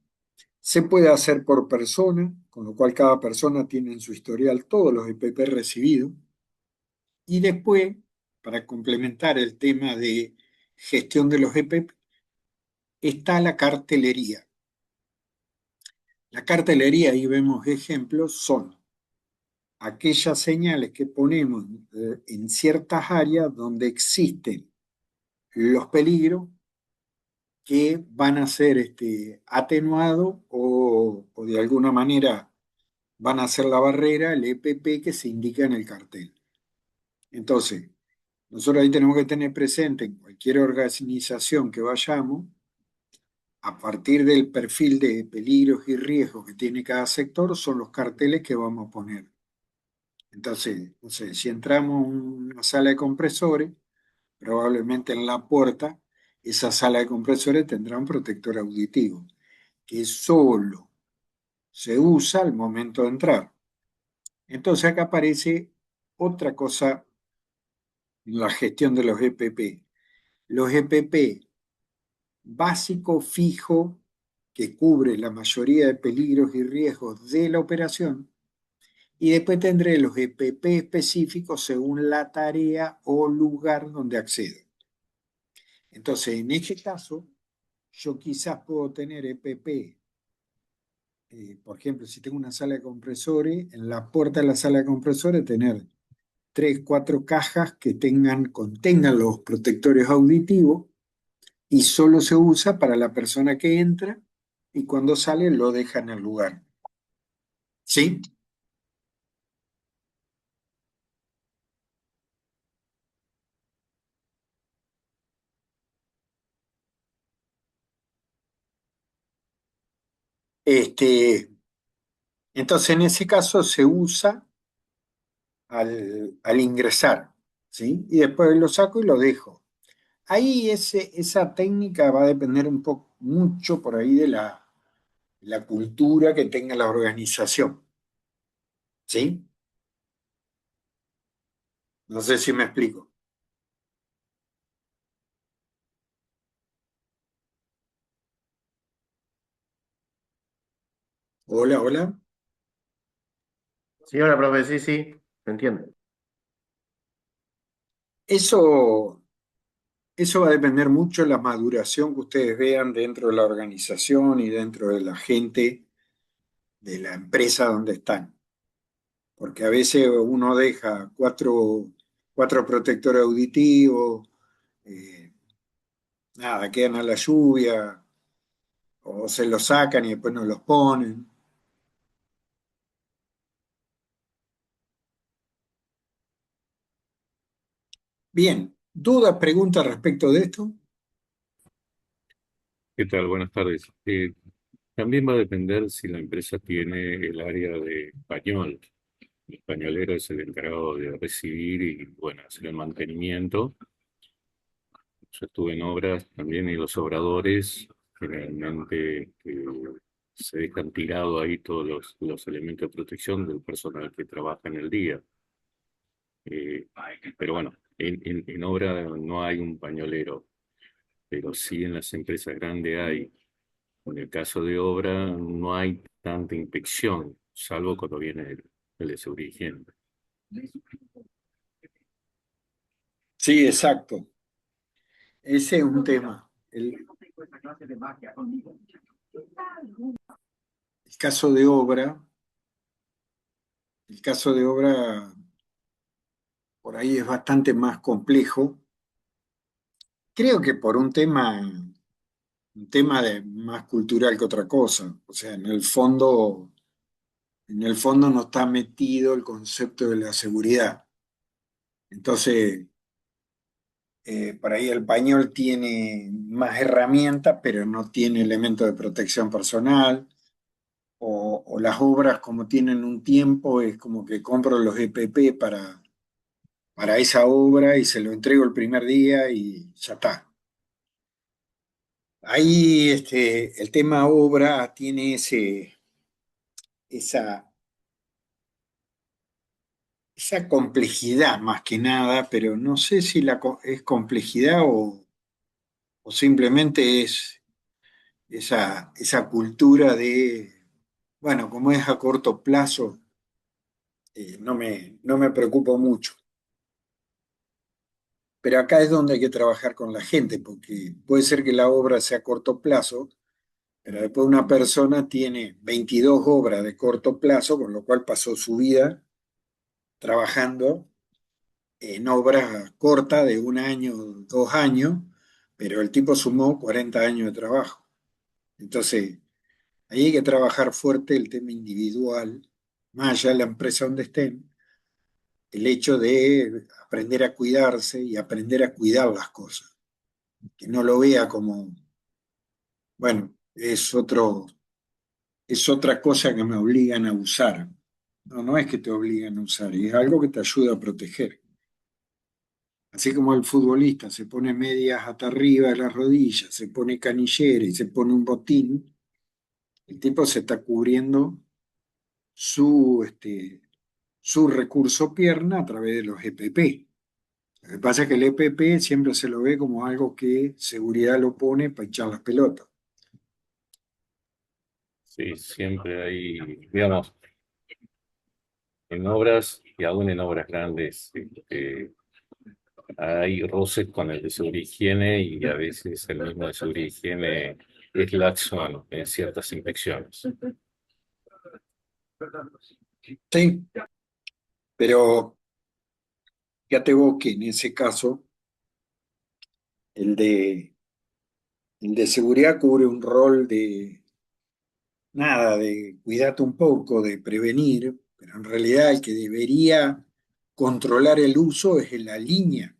Se puede hacer por persona, con lo cual cada persona tiene en su historial todos los EPP recibidos. Y después, para complementar el tema de gestión de los EPP, está la cartelería. La cartelería, ahí vemos ejemplos, son aquellas señales que ponemos en ciertas áreas donde existen los peligros que van a ser atenuados o de alguna manera van a ser la barrera, el EPP que se indica en el cartel. Entonces, nosotros ahí tenemos que tener presente en cualquier organización que vayamos, a partir del perfil de peligros y riesgos que tiene cada sector, son los carteles que vamos a poner. Entonces, no sé, si entramos a una sala de compresores, probablemente en la puerta, esa sala de compresores tendrá un protector auditivo, que solo se usa al momento de entrar. Entonces acá aparece otra cosa en la gestión de los EPP. Los EPP básico fijo que cubre la mayoría de peligros y riesgos de la operación, y después tendré los EPP específicos según la tarea o lugar donde accedo. Entonces, en este caso, yo quizás puedo tener EPP, por ejemplo, si tengo una sala de compresores, en la puerta de la sala de compresores tener tres, cuatro cajas que contengan los protectores auditivos y solo se usa para la persona que entra y cuando sale lo deja en el lugar. ¿Sí? Este, entonces, en ese caso se usa al ingresar, ¿sí? Y después lo saco y lo dejo. Ahí esa técnica va a depender un poco, mucho por ahí de la cultura que tenga la organización, ¿sí? No sé si me explico. Hola, hola. Sí, hola, profe, sí, sí, se entiende. Eso, eso va a depender mucho de la maduración que ustedes vean dentro de la organización y dentro de la gente de la empresa donde están. Porque a veces uno deja cuatro protectores auditivos, eh, nada, quedan a la lluvia, o se los sacan y después no los ponen. Bien, ¿dudas, preguntas respecto de esto? ¿Qué tal? Buenas tardes. También va a depender si la empresa tiene el área de español. El españolero es el encargado de recibir y, bueno, hacer el mantenimiento. Yo estuve en obras también y los obradores generalmente se dejan tirado ahí todos los elementos de protección del personal que trabaja en el día. Eh, pero bueno, en obra no hay un pañolero, pero sí en las empresas grandes hay. En el caso de obra no hay tanta inspección, salvo cuando viene el de seguridad y higiene. Sí, exacto. Ese es un tema. El caso de obra, el caso de obra por ahí es bastante más complejo. Creo que por un tema de más cultural que otra cosa. O sea, en el fondo no está metido el concepto de la seguridad. Entonces, por ahí el pañol tiene más herramientas, pero no tiene elementos de protección personal. o las obras como tienen un tiempo, es como que compro los EPP para esa obra y se lo entrego el primer día y ya está. Ahí el tema obra tiene esa, esa complejidad más que nada, pero no sé si es complejidad o simplemente es esa cultura de, bueno, como es a corto plazo, no me preocupo mucho. Pero acá es donde hay que trabajar con la gente, porque puede ser que la obra sea a corto plazo, pero después una persona tiene 22 obras de corto plazo, con lo cual pasó su vida trabajando en obras cortas de 1 año, 2 años, pero el tipo sumó 40 años de trabajo. Entonces, ahí hay que trabajar fuerte el tema individual, más allá de la empresa donde estén, el hecho de aprender a cuidarse y aprender a cuidar las cosas, que no lo vea como, bueno, es otra cosa que me obligan a usar. No, no es que te obligan a usar, es algo que te ayuda a proteger. Así como el futbolista se pone medias hasta arriba de las rodillas, se pone canillera y se pone un botín, el tipo se está cubriendo su recurso pierna a través de los EPP. Lo que pasa es que el EPP siempre se lo ve como algo que seguridad lo pone para echar las pelotas. Sí, siempre hay, digamos, en obras y aún en obras grandes, hay roces con el de seguridad e higiene y a veces el mismo de seguridad e higiene es laxo en ciertas inspecciones. Sí, pero fíjate vos que en ese caso el de, el de seguridad cubre un rol de nada, de cuidarte un poco, de prevenir, pero en realidad el que debería controlar el uso es en la línea.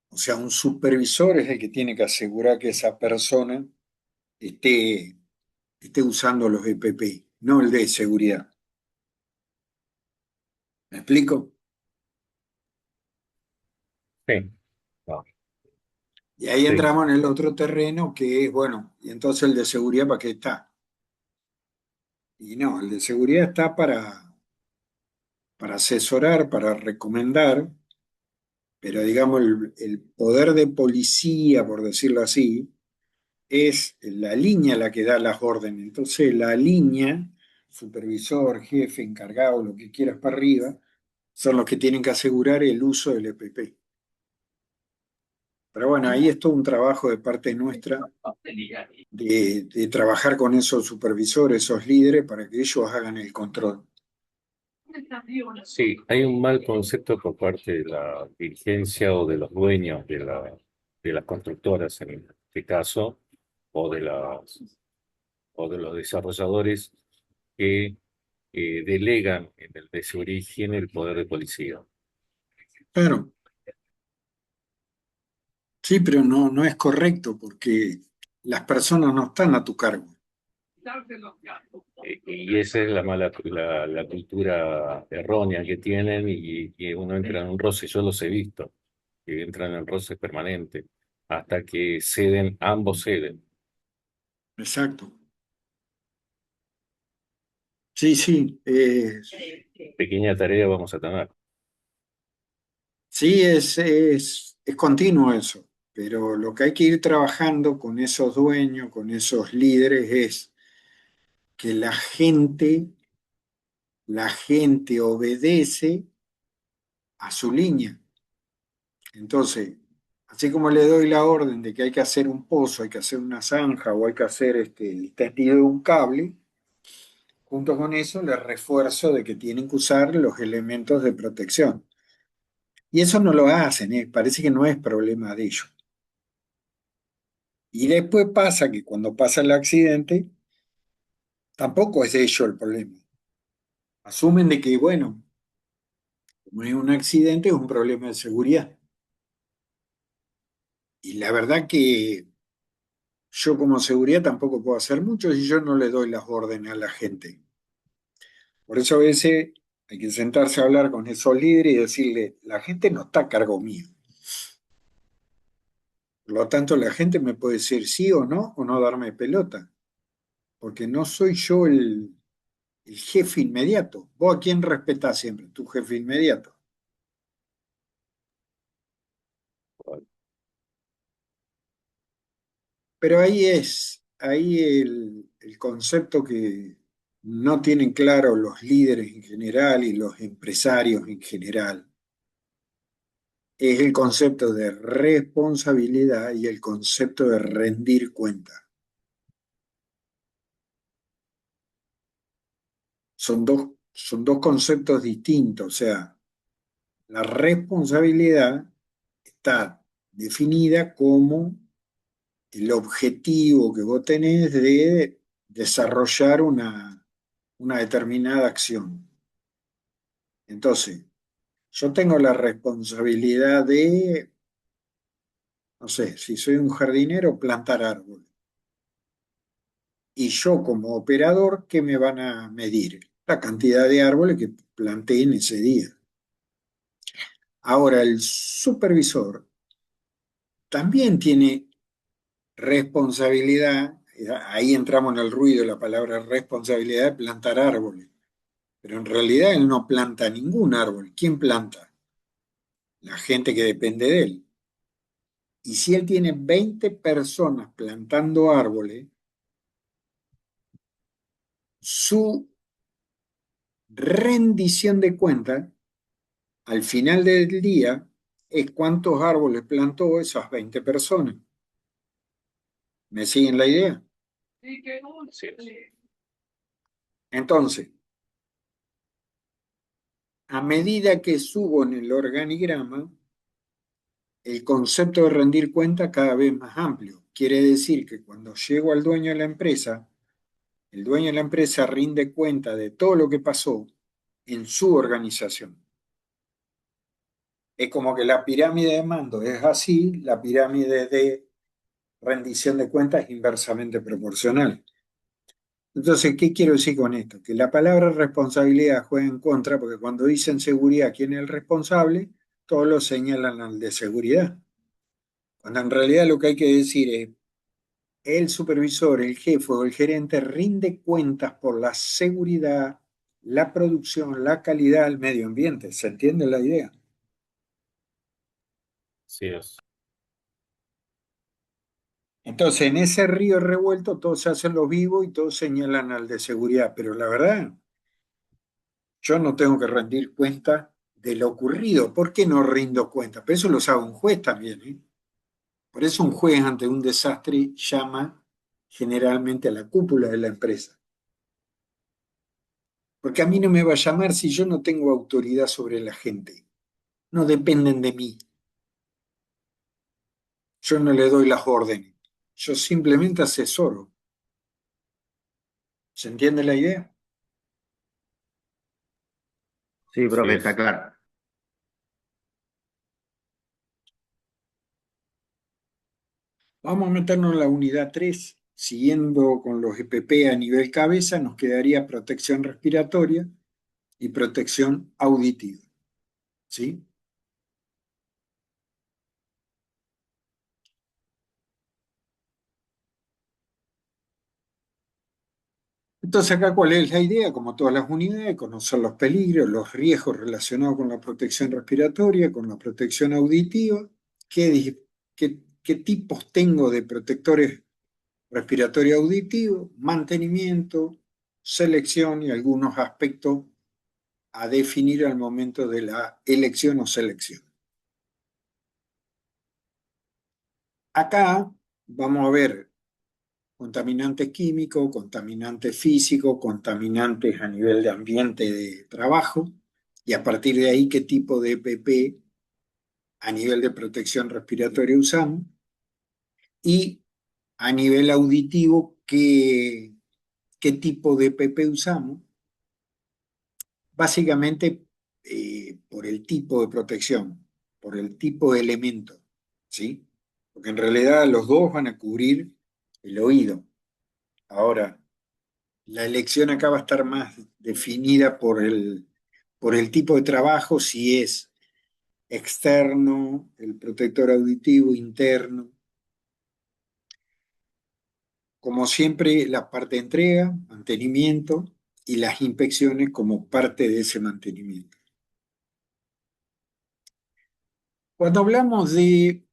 O sea, un supervisor es el que tiene que asegurar que esa persona esté, esté usando los EPP, no el de seguridad. ¿Me explico? Sí, no, Y ahí sí, entramos en el otro terreno que es, bueno, y entonces el de seguridad, ¿para qué está? Y no, el de seguridad está para asesorar, para recomendar, pero digamos el poder de policía, por decirlo así, es la línea la que da las órdenes. Entonces la línea, supervisor, jefe, encargado, lo que quieras para arriba, son los que tienen que asegurar el uso del EPP. Pero bueno, ahí es todo un trabajo de parte nuestra de trabajar con esos supervisores, esos líderes, para que ellos hagan el control. sí, hay un mal concepto por parte de la dirigencia o de los dueños de las constructoras en este caso, o o de los desarrolladores que delegan en el de seguridad y higiene el poder de policía. Claro, sí, pero no, no es correcto porque las personas no están a tu cargo. Y esa es la cultura errónea que tienen y uno entra en un roce, yo los he visto, que entran en roce permanente, hasta que ceden, ambos ceden. Exacto. Sí, sí, Pequeña tarea vamos a tener. sí, es continuo eso, pero lo que hay que ir trabajando con esos dueños, con esos líderes, es que la gente obedece a su línea. Entonces, así como le doy la orden de que hay que hacer un pozo, hay que hacer una zanja o hay que hacer el tendido de un cable, junto con eso les refuerzo de que tienen que usar los elementos de protección. Y eso no lo hacen, parece que no es problema de ellos. Y después pasa que cuando pasa el accidente, tampoco es de ellos el problema. Asumen de que, bueno, como es un accidente, es un problema de seguridad. Y la verdad que yo como seguridad tampoco puedo hacer mucho si yo no le doy las órdenes a la gente. Por eso a veces hay que sentarse a hablar con esos líderes y decirle, la gente no está a cargo mío. Por lo tanto, la gente me puede decir sí o no darme pelota, porque no soy yo el jefe inmediato. ¿Vos a quién respetás siempre? Tu jefe inmediato. Pero ahí el concepto que no tienen claro los líderes en general y los empresarios en general, es el concepto de responsabilidad y el concepto de rendir cuenta. Son dos conceptos distintos, o sea, la responsabilidad está definida como el objetivo que vos tenés de desarrollar una determinada acción. Entonces, yo tengo la responsabilidad de, no sé, si soy un jardinero, plantar árboles. Y yo como operador, ¿qué me van a medir? La cantidad de árboles que planté en ese día. Ahora, el supervisor también tiene responsabilidad, ahí entramos en el ruido de la palabra responsabilidad de plantar árboles, pero en realidad él no planta ningún árbol. ¿Quién planta? La gente que depende de él. Y si él tiene 20 personas plantando árboles, su rendición de cuentas al final del día es cuántos árboles plantó esas 20 personas. ¿Me siguen la idea? Sí. Entonces, a medida que subo en el organigrama, el concepto de rendir cuenta cada vez más amplio. Quiere decir que cuando llego al dueño de la empresa, el dueño de la empresa rinde cuenta de todo lo que pasó en su organización. Es como que la pirámide de mando es así, la pirámide de rendición de cuentas es inversamente proporcional. Entonces, ¿qué quiero decir con esto? Que la palabra responsabilidad juega en contra, porque cuando dicen seguridad, ¿quién es el responsable? Todos lo señalan al de seguridad. Cuando en realidad lo que hay que decir es, el supervisor, el jefe o el gerente rinde cuentas por la seguridad, la producción, la calidad del medio ambiente. ¿Se entiende la idea? Así es. Entonces, en ese río revuelto, todos se hacen los vivos y todos señalan al de seguridad, pero la verdad, yo no tengo que rendir cuenta de lo ocurrido. ¿Por qué no rindo cuenta? Pero eso lo sabe un juez también, ¿eh? Por eso un juez ante un desastre llama generalmente a la cúpula de la empresa. Porque a mí no me va a llamar si yo no tengo autoridad sobre la gente. No dependen de mí. Yo no le doy las órdenes. Yo simplemente asesoro. ¿Se entiende la idea? Sí, Así profe, está es. claro. Vamos a meternos en la unidad 3, siguiendo con los EPP a nivel cabeza, nos quedaría protección respiratoria y protección auditiva. ¿Sí? Entonces acá, ¿cuál es la idea? Como todas las unidades, conocer los peligros, los riesgos relacionados con la protección respiratoria, con la protección auditiva, qué tipos tengo de protectores respiratorios auditivos, mantenimiento, selección y algunos aspectos a definir al momento de la elección o selección. Acá vamos a ver contaminantes químicos, contaminantes físicos, contaminantes a nivel de ambiente de trabajo, y a partir de ahí qué tipo de EPP a nivel de protección respiratoria usamos, y a nivel auditivo qué tipo de EPP usamos, básicamente por el tipo de protección, por el tipo de elemento, ¿sí? Porque en realidad los dos van a cubrir el oído. Ahora, la elección acá va a estar más definida por el tipo de trabajo, si es externo, el protector auditivo, interno. Como siempre, la parte de entrega, mantenimiento y las inspecciones como parte de ese mantenimiento. Cuando hablamos de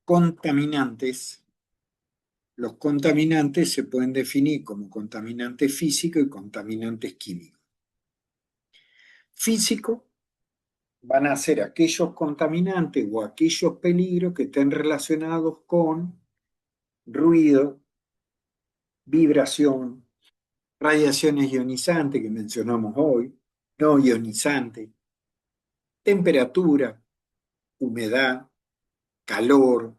contaminantes, los contaminantes se pueden definir como contaminantes físicos y contaminantes químicos. Físicos van a ser aquellos contaminantes o aquellos peligros que estén relacionados con ruido, vibración, radiaciones ionizantes que mencionamos hoy, no ionizantes, temperatura, humedad, calor,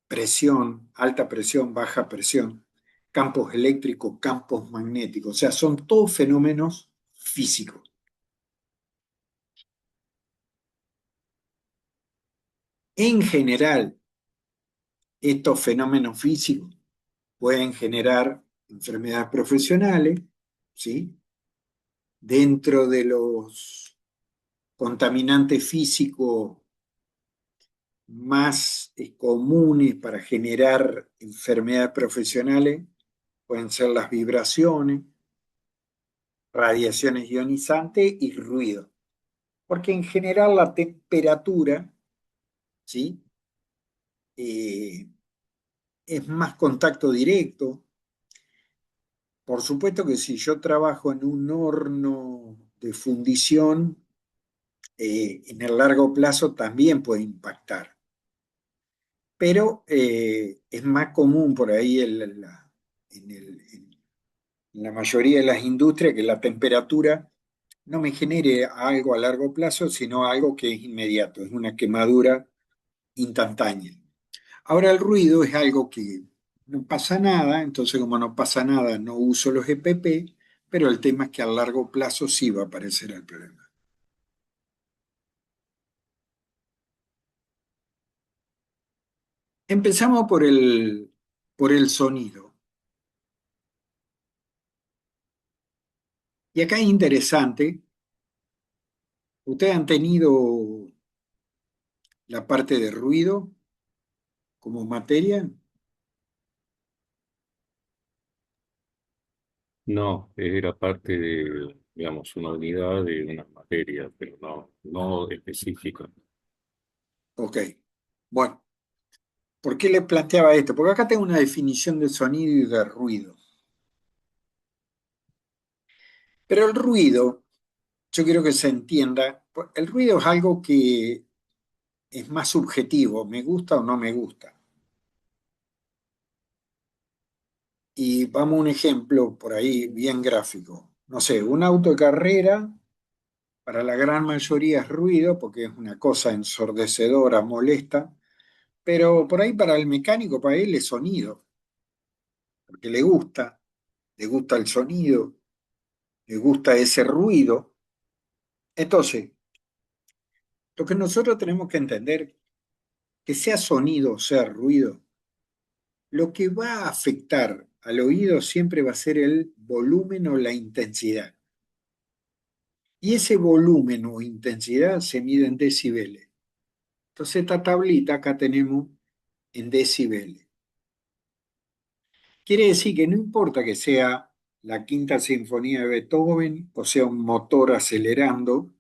presión, alta presión, baja presión, campos eléctricos, campos magnéticos, o sea, son todos fenómenos físicos. En general, estos fenómenos físicos pueden generar enfermedades profesionales, ¿sí? Dentro de los contaminantes físicos más comunes para generar enfermedades profesionales pueden ser las vibraciones, radiaciones ionizantes y ruido. Porque en general la temperatura, ¿sí? Eh, es más contacto directo. Por supuesto que si yo trabajo en un horno de fundición, en el largo plazo también puede impactar. Pero es más común por ahí en la mayoría de las industrias que la temperatura no me genere algo a largo plazo, sino algo que es inmediato, es una quemadura instantánea. Ahora el ruido es algo que no pasa nada, entonces como no pasa nada no uso los EPP, pero el tema es que a largo plazo sí va a aparecer el problema. Empezamos por el sonido. Y acá es interesante, ustedes han tenido la parte de ruido como materia. No, era parte de, digamos, una unidad de una materia, pero no específica. Ok, bueno, ¿por qué les planteaba esto? Porque acá tengo una definición de sonido y de ruido. Pero el ruido, yo quiero que se entienda, el ruido es algo que es más subjetivo, me gusta o no me gusta. Y vamos a un ejemplo por ahí bien gráfico. No sé, un auto de carrera, para la gran mayoría es ruido, porque es una cosa ensordecedora, molesta, pero por ahí para el mecánico, para él es sonido, porque le gusta el sonido, le gusta ese ruido. Entonces, lo que nosotros tenemos que entender, que sea sonido o sea ruido, lo que va a afectar al oído siempre va a ser el volumen o la intensidad. Y ese volumen o intensidad se mide en decibeles. Entonces, esta tablita acá tenemos en decibeles. Quiere decir que no importa que sea la quinta sinfonía de Beethoven o sea un motor acelerando,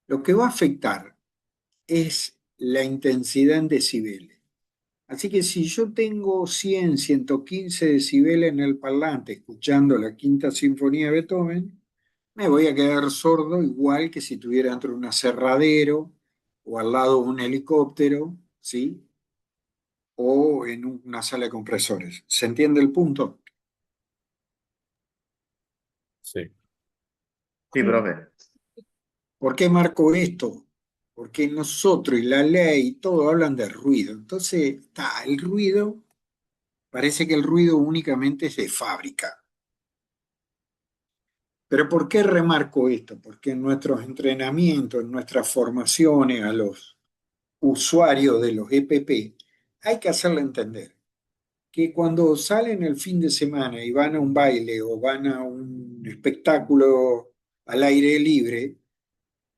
lo que va a afectar es la intensidad en decibeles. Así que si yo tengo 100, 115 decibeles en el parlante escuchando la quinta sinfonía de Beethoven, me voy a quedar sordo igual que si estuviera dentro de un aserradero o al lado de un helicóptero, ¿sí? O en una sala de compresores. ¿Se entiende el punto? Sí. Sí, profe. ¿Por qué marco esto? Porque nosotros y la ley y todo hablan de ruido. Entonces, el ruido, parece que el ruido únicamente es de fábrica. Pero ¿por qué remarco esto? Porque en nuestros entrenamientos, en nuestras formaciones a los usuarios de los EPP, hay que hacerle entender que cuando salen el fin de semana y van a un baile o van a un espectáculo al aire libre,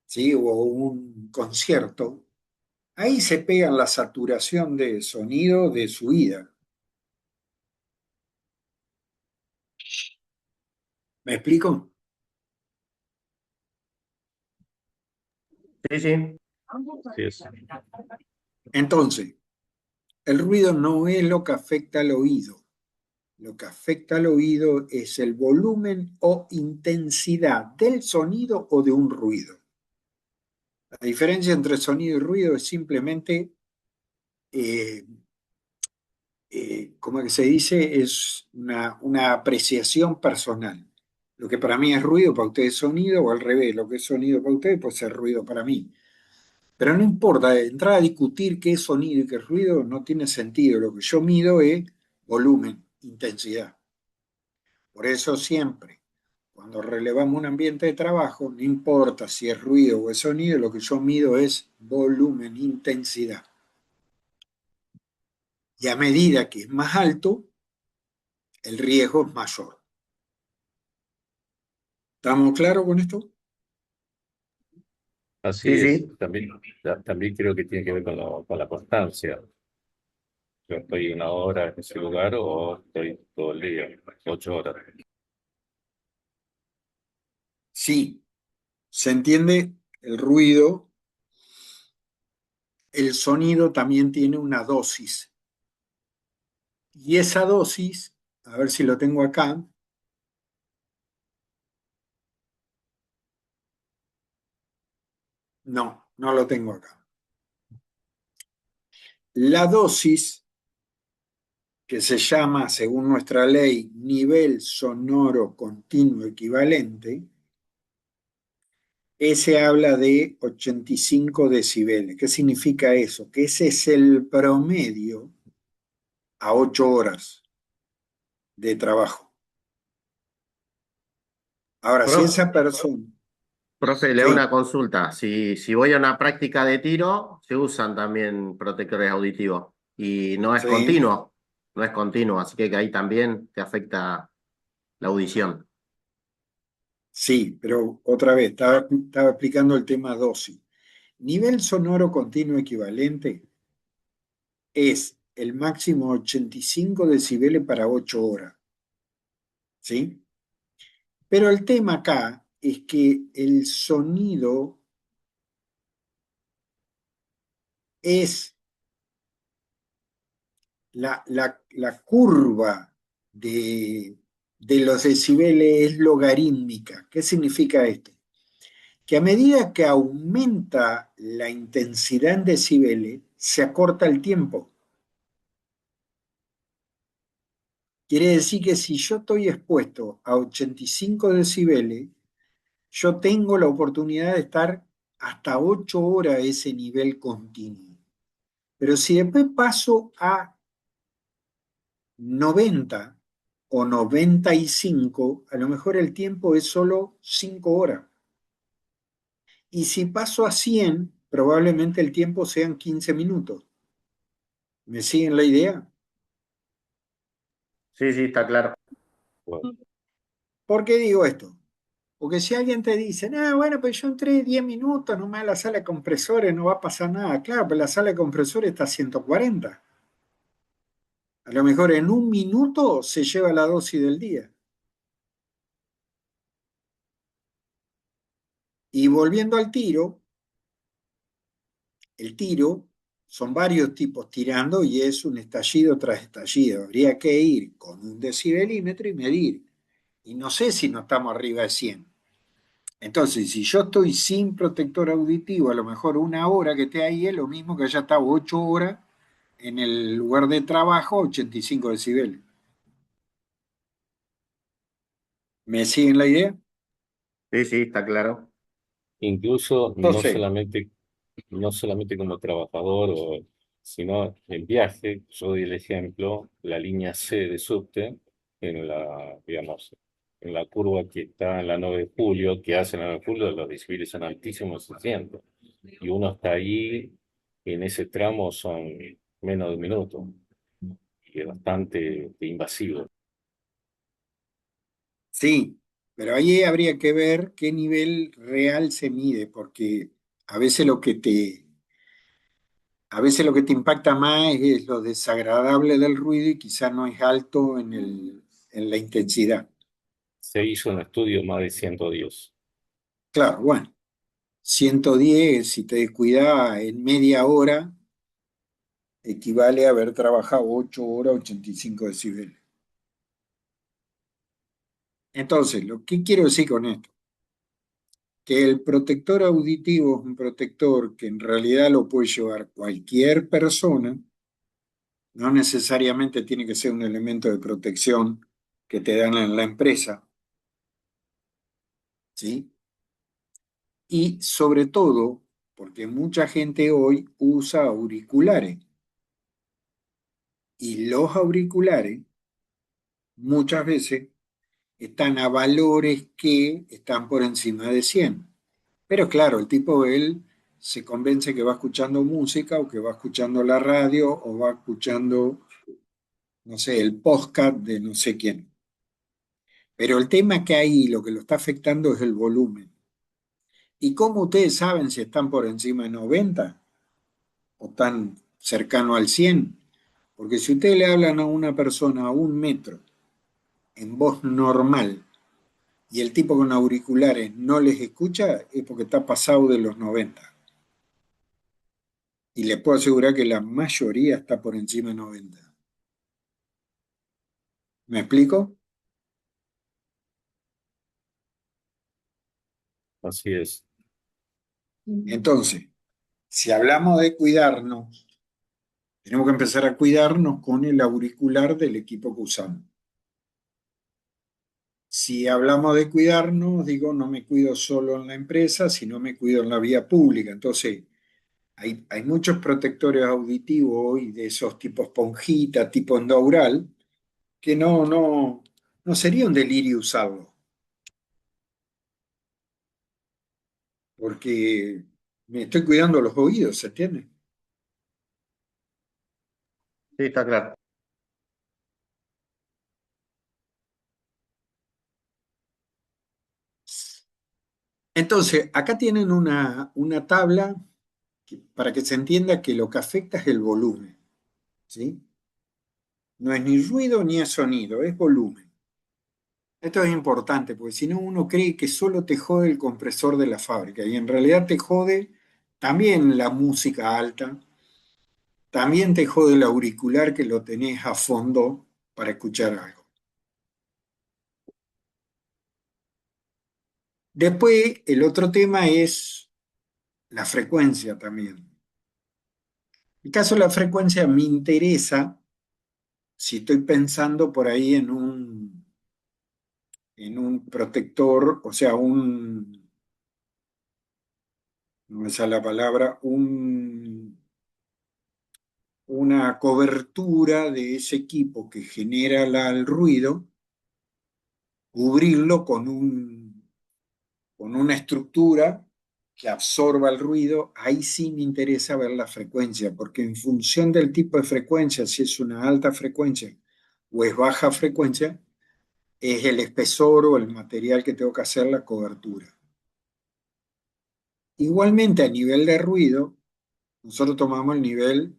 ¿sí? O un concierto, ahí se pegan la saturación de sonido de su vida. ¿Me explico? Sí, sí. Sí, es. Entonces, el ruido no es lo que afecta al oído. Lo que afecta al oído es el volumen o intensidad del sonido o de un ruido. La diferencia entre sonido y ruido es simplemente, eh, como que se dice, es una apreciación personal. Lo que para mí es ruido, para usted es sonido, o al revés, lo que es sonido para usted puede ser ruido para mí. Pero no importa, entrar a discutir qué es sonido y qué es ruido no tiene sentido. Lo que yo mido es volumen, intensidad. Por eso siempre, cuando relevamos un ambiente de trabajo, no importa si es ruido o es sonido, lo que yo mido es volumen, intensidad. Y a medida que es más alto, el riesgo es mayor. ¿Estamos claros con esto? Así Sí, es. sí. También creo que tiene que ver con la constancia. Yo estoy 1 hora en ese lugar o estoy todo el día, 8 horas. Sí, se entiende el ruido, el sonido también tiene una dosis. Y esa dosis, a ver si lo tengo acá, no lo tengo acá. La dosis que se llama, según nuestra ley, nivel sonoro continuo equivalente, ese habla de 85 decibeles. ¿Qué significa eso? Que ese es el promedio a 8 horas de trabajo. Ahora, si Profe, esa persona, profe, le hago sí, una consulta. Si voy a una práctica de tiro, se usan también protectores auditivos. Y no es sí, continuo, no es continuo, así que ahí también te afecta la audición. sí, pero otra vez, estaba explicando el tema dosis. Nivel sonoro continuo equivalente es el máximo 85 decibeles para 8 horas, ¿sí? Pero el tema acá es que el sonido es la curva de los decibeles es logarítmica. ¿Qué significa esto? Que a medida que aumenta la intensidad en decibeles, se acorta el tiempo. Quiere decir que si yo estoy expuesto a 85 decibeles, yo tengo la oportunidad de estar hasta 8 horas a ese nivel continuo. Pero si después paso a 90 o 95, a lo mejor el tiempo es solo 5 horas. Y si paso a 100, probablemente el tiempo sean 15 minutos. ¿Me siguen la idea? Sí, sí, está claro. Bueno, ¿Por qué digo esto? Porque si alguien te dice, bueno, pues yo entré 10 minutos nomás a la sala de compresores, no va a pasar nada. Claro, pero la sala de compresores está a 140. A lo mejor en un minuto se lleva la dosis del día. Y volviendo al tiro, el tiro son varios tipos tirando y es un estallido tras estallido. Habría que ir con un decibelímetro y medir. Y no sé si no estamos arriba de 100. Entonces, si yo estoy sin protector auditivo, a lo mejor 1 hora que esté ahí es lo mismo que haya estado 8 horas en el lugar de trabajo, 85 decibeles. ¿Me siguen la idea? Sí, sí, está claro. incluso Entonces, no solamente como trabajador, sino en viaje, yo doy el ejemplo, la línea C de subte, digamos, en la curva que está en la 9 de julio, que hace la 9 de julio, los decibeles son altísimos, se siente. Y uno está ahí, en ese tramo son menos de un minuto. bastante invasivo. Sí, pero ahí habría que ver qué nivel real se mide, porque a veces lo que te, a veces lo que te impacta más es lo desagradable del ruido y quizás no es alto en la intensidad. Se hizo un estudio más de 110. Claro, bueno, 110 si te descuidas en media hora, equivale a haber trabajado 8 horas, 85 decibeles. Entonces, lo que quiero decir con esto, que el protector auditivo es un protector que en realidad lo puede llevar cualquier persona, no necesariamente tiene que ser un elemento de protección que te dan en la empresa, ¿sí? Y sobre todo, porque mucha gente hoy usa auriculares y los auriculares muchas veces están a valores que están por encima de 100. Pero claro, el tipo, él se convence que va escuchando música o que va escuchando la radio o va escuchando, no sé, el podcast de no sé quién. Pero el tema que hay, lo que lo está afectando es el volumen. ¿Y cómo ustedes saben si están por encima de 90 o están cercano al 100? Porque si ustedes le hablan a una persona a 1 metro en voz normal y el tipo con auriculares no les escucha, es porque está pasado de los 90. Y les puedo asegurar que la mayoría está por encima de 90. ¿Me explico? Así es. Entonces, si hablamos de cuidarnos, tenemos que empezar a cuidarnos con el auricular del equipo que usamos. Si hablamos de cuidarnos, digo, no me cuido solo en la empresa, sino me cuido en la vía pública. Entonces, hay muchos protectores auditivos hoy de esos tipos esponjita, tipo endaural, que no sería un delirio usarlo, porque me estoy cuidando los oídos, ¿se entiende? Sí, está claro. Entonces, acá tienen una tabla para que se entienda que lo que afecta es el volumen, ¿sí? No es ni ruido ni es sonido, es volumen. Esto es importante, porque si no uno cree que solo te jode el compresor de la fábrica y en realidad te jode también la música alta, también te jode el auricular que lo tenés a fondo para escuchar algo. Después, el otro tema es la frecuencia también. En el caso de la frecuencia me interesa si estoy pensando por ahí en un protector, o sea, no me sale la palabra, una cobertura de ese equipo que genera el ruido, cubrirlo con una estructura que absorba el ruido. Ahí sí me interesa ver la frecuencia, porque en función del tipo de frecuencia, si es una alta frecuencia o es baja frecuencia, es el espesor o el material que tengo que hacer la cobertura. Igualmente, a nivel de ruido, nosotros tomamos el nivel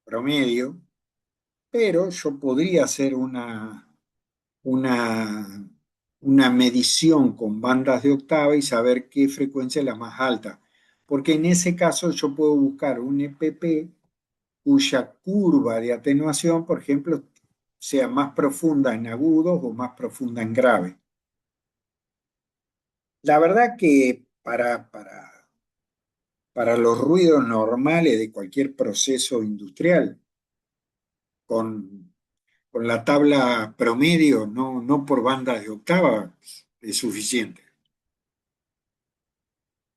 promedio, pero yo podría hacer una, una medición con bandas de octava y saber qué frecuencia es la más alta, porque en ese caso yo puedo buscar un EPP cuya curva de atenuación, por ejemplo, sea más profunda en agudos o más profunda en grave. La verdad que para los ruidos normales de cualquier proceso industrial, con, con la tabla promedio, no por bandas de octava, es suficiente.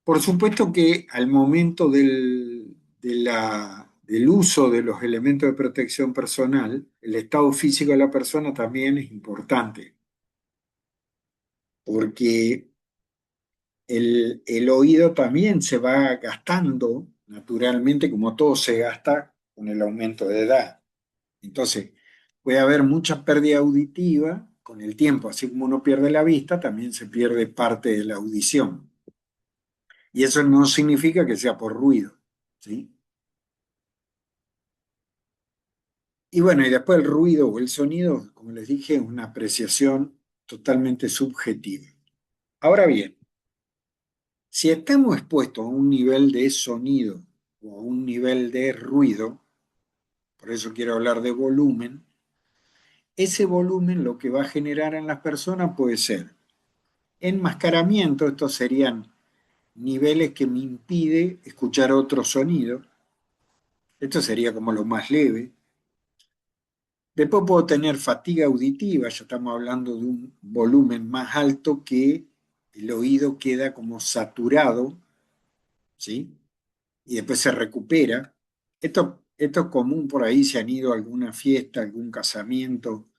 Por supuesto que al momento del uso de los elementos de protección personal, el estado físico de la persona también es importante, porque el oído también se va gastando naturalmente, como todo se gasta con el aumento de edad. Entonces, puede haber mucha pérdida auditiva con el tiempo, así como uno pierde la vista, también se pierde parte de la audición. Y eso no significa que sea por ruido, ¿sí? Y bueno, y después el ruido o el sonido, como les dije, es una apreciación totalmente subjetiva. Ahora bien, si estamos expuestos a un nivel de sonido o a un nivel de ruido, por eso quiero hablar de volumen, ese volumen lo que va a generar en las personas puede ser enmascaramiento, estos serían niveles que me impide escuchar otro sonido, esto sería como lo más leve. Después puedo tener fatiga auditiva, ya estamos hablando de un volumen más alto que el oído queda como saturado, ¿sí? Y después se recupera. Esto es común por ahí, si han ido a alguna fiesta, algún casamiento,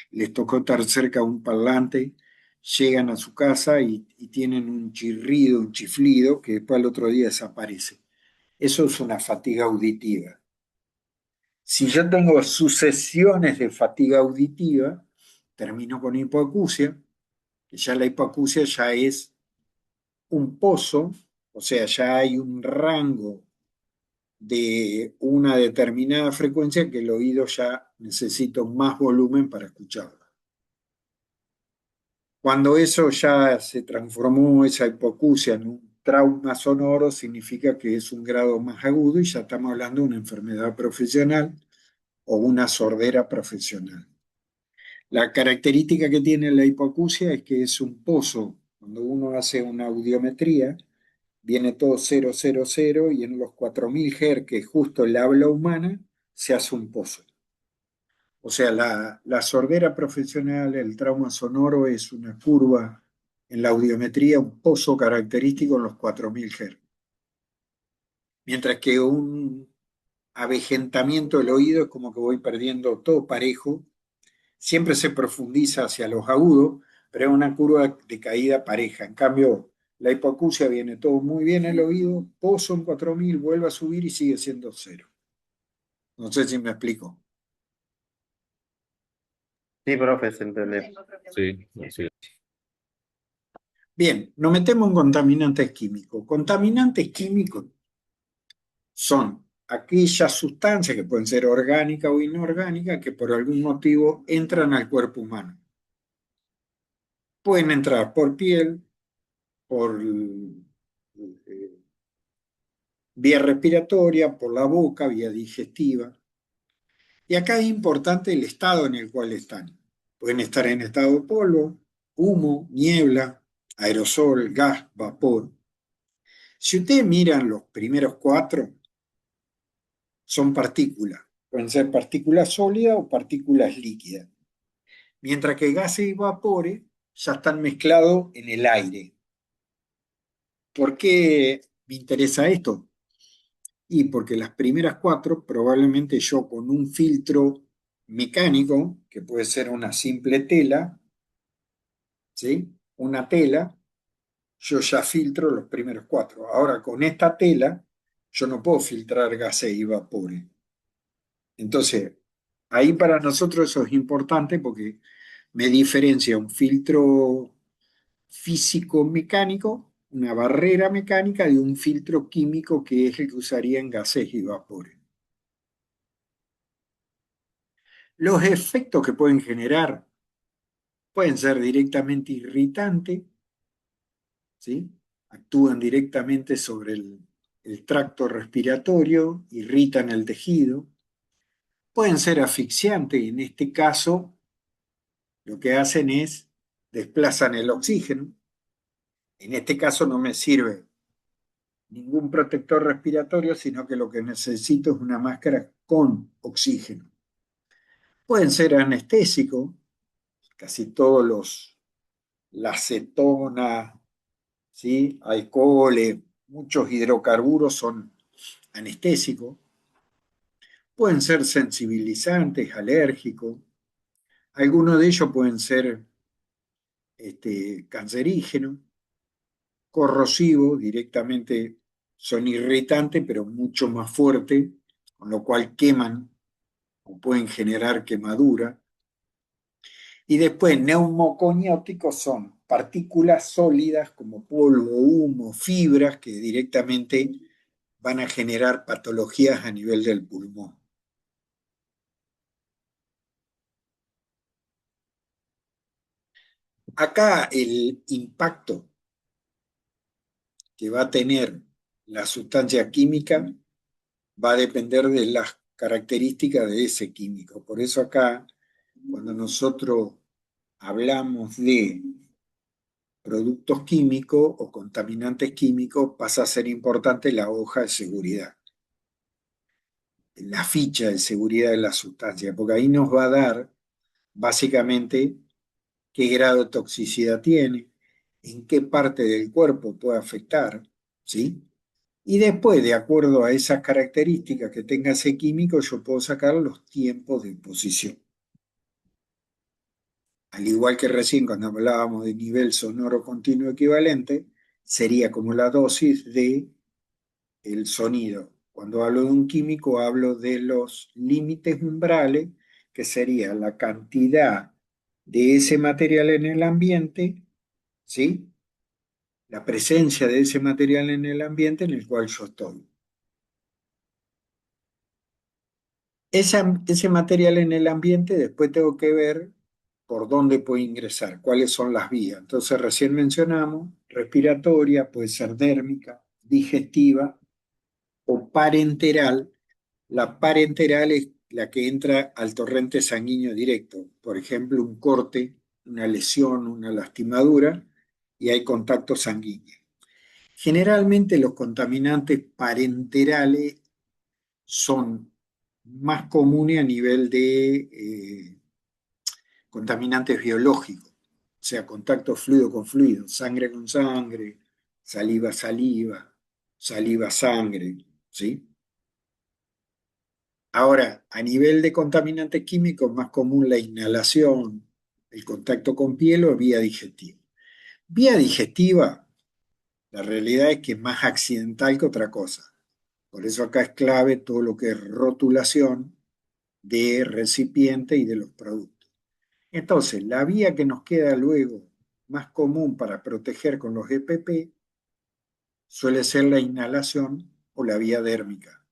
les tocó estar cerca de un parlante, llegan a su casa y tienen un chirrido, un chiflido, que después al otro día desaparece. Eso es una fatiga auditiva. Si yo tengo sucesiones de fatiga auditiva, termino con hipoacusia, que ya la hipoacusia ya es un pozo, o sea, ya hay un rango de una determinada frecuencia que el oído ya necesita más volumen para escucharla. Cuando eso ya se transformó, esa hipoacusia, en un trauma sonoro, significa que es un grado más agudo y ya estamos hablando de una enfermedad profesional o una sordera profesional. La característica que tiene la hipoacusia es que es un pozo. Cuando uno hace una audiometría, viene todo 000 y en los 4000 Hz, que es justo el habla humana, se hace un pozo. O sea, la sordera profesional, el trauma sonoro es una curva en la audiometría, un pozo característico en los 4000 Hz. Mientras que un avejentamiento del oído es como que voy perdiendo todo parejo, siempre se profundiza hacia los agudos, pero es una curva de caída pareja. En cambio, la hipoacusia viene todo muy bien el oído, pozo en 4000, vuelve a subir y sigue siendo cero. No sé si me explico. Sí, profe, se entiende. Sí, así es. Bien, nos metemos en contaminantes químicos. Contaminantes químicos son aquellas sustancias que pueden ser orgánicas o inorgánicas que por algún motivo entran al cuerpo humano. Pueden entrar por piel, por vía respiratoria, por la boca, vía digestiva. Y acá es importante el estado en el cual están. Pueden estar en estado de polvo, humo, niebla, aerosol, gas, vapor. Si ustedes miran los primeros cuatro, son partículas. Pueden ser partículas sólidas o partículas líquidas. Mientras que gases y vapores ya están mezclados en el aire. ¿Por qué me interesa esto? Y porque las primeras cuatro, probablemente yo con un filtro mecánico, que puede ser una simple tela, ¿sí? Una tela, yo ya filtro los primeros cuatro. Ahora, con esta tela, yo no puedo filtrar gases y vapores. Entonces, ahí para nosotros eso es importante porque me diferencia un filtro físico-mecánico, una barrera mecánica, de un filtro químico que es el que usaría en gases y vapores. Los efectos que pueden generar pueden ser directamente irritantes, ¿sí? Actúan directamente sobre el tracto respiratorio, irritan el tejido. Pueden ser asfixiantes, y en este caso lo que hacen es desplazan el oxígeno. En este caso no me sirve ningún protector respiratorio, sino que lo que necesito es una máscara con oxígeno. Pueden ser anestésicos, casi todos la acetona, ¿sí? Alcoholes, muchos hidrocarburos son anestésicos. Pueden ser sensibilizantes, alérgicos. Algunos de ellos pueden ser cancerígenos, corrosivos, directamente son irritantes, pero mucho más fuertes, con lo cual queman o pueden generar quemadura. Y después neumoconióticos son partículas sólidas como polvo, humo, fibras que directamente van a generar patologías a nivel del pulmón. Acá el impacto que va a tener la sustancia química va a depender de las características de ese químico. Por eso acá, cuando nosotros hablamos de productos químicos o contaminantes químicos, pasa a ser importante la hoja de seguridad, la ficha de seguridad de la sustancia, porque ahí nos va a dar básicamente qué grado de toxicidad tiene, en qué parte del cuerpo puede afectar, ¿sí? Y después, de acuerdo a esas características que tenga ese químico, yo puedo sacar los tiempos de exposición. Al igual que recién cuando hablábamos de nivel sonoro continuo equivalente, sería como la dosis de el sonido. Cuando hablo de un químico, hablo de los límites umbrales, que sería la cantidad de ese material en el ambiente, ¿sí? La presencia de ese material en el ambiente en el cual yo estoy. Ese material en el ambiente después tengo que ver por dónde puede ingresar, cuáles son las vías. Entonces recién mencionamos respiratoria, puede ser dérmica, digestiva o parenteral. La parenteral es la que entra al torrente sanguíneo directo. Por ejemplo, un corte, una lesión, una lastimadura y hay contacto sanguíneo. Generalmente los contaminantes parenterales son más comunes a nivel de contaminantes biológicos, o sea, contacto fluido con fluido, sangre con sangre, saliva, saliva, saliva, sangre, ¿sí? Ahora, a nivel de contaminantes químicos, más común la inhalación, el contacto con piel o vía digestiva. Vía digestiva, la realidad es que es más accidental que otra cosa. Por eso acá es clave todo lo que es rotulación de recipiente y de los productos. Entonces, la vía que nos queda luego más común para proteger con los EPP suele ser la inhalación o la vía dérmica.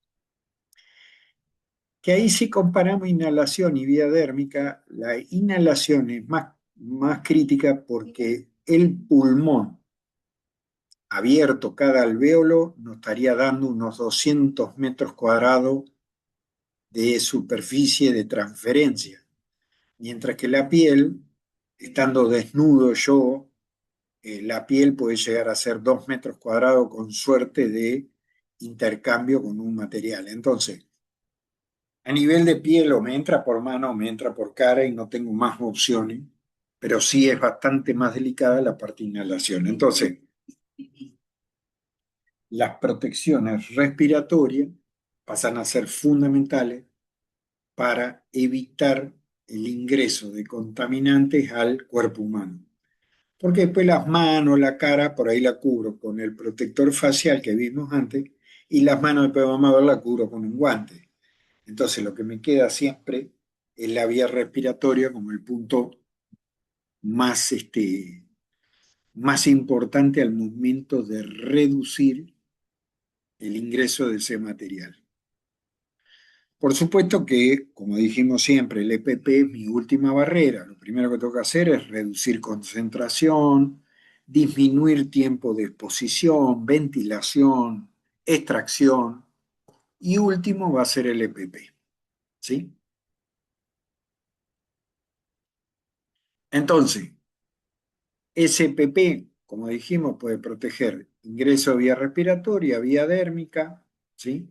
Que ahí si comparamos inhalación y vía dérmica, la inhalación es más crítica porque el pulmón abierto, cada alvéolo, nos estaría dando unos 200 metros cuadrados de superficie de transferencia, mientras que la piel, estando desnudo yo, la piel puede llegar a ser 2 metros cuadrados con suerte de intercambio con un material. Entonces, a nivel de piel o me entra por mano o me entra por cara y no tengo más opciones, pero sí es bastante más delicada la parte de inhalación. Entonces, las protecciones respiratorias pasan a ser fundamentales para evitar el ingreso de contaminantes al cuerpo humano. Porque después las manos, la cara, por ahí la cubro con el protector facial que vimos antes, y las manos después vamos a ver la cubro con un guante. Entonces lo que me queda siempre es la vía respiratoria como el punto más, más importante al momento de reducir el ingreso de ese material. Por supuesto que, como dijimos siempre, el EPP es mi última barrera. Lo primero que tengo que hacer es reducir concentración, disminuir tiempo de exposición, ventilación, extracción y último va a ser el EPP. ¿Sí? Entonces, SPP, como dijimos, puede proteger ingreso vía respiratoria, vía dérmica, ¿sí?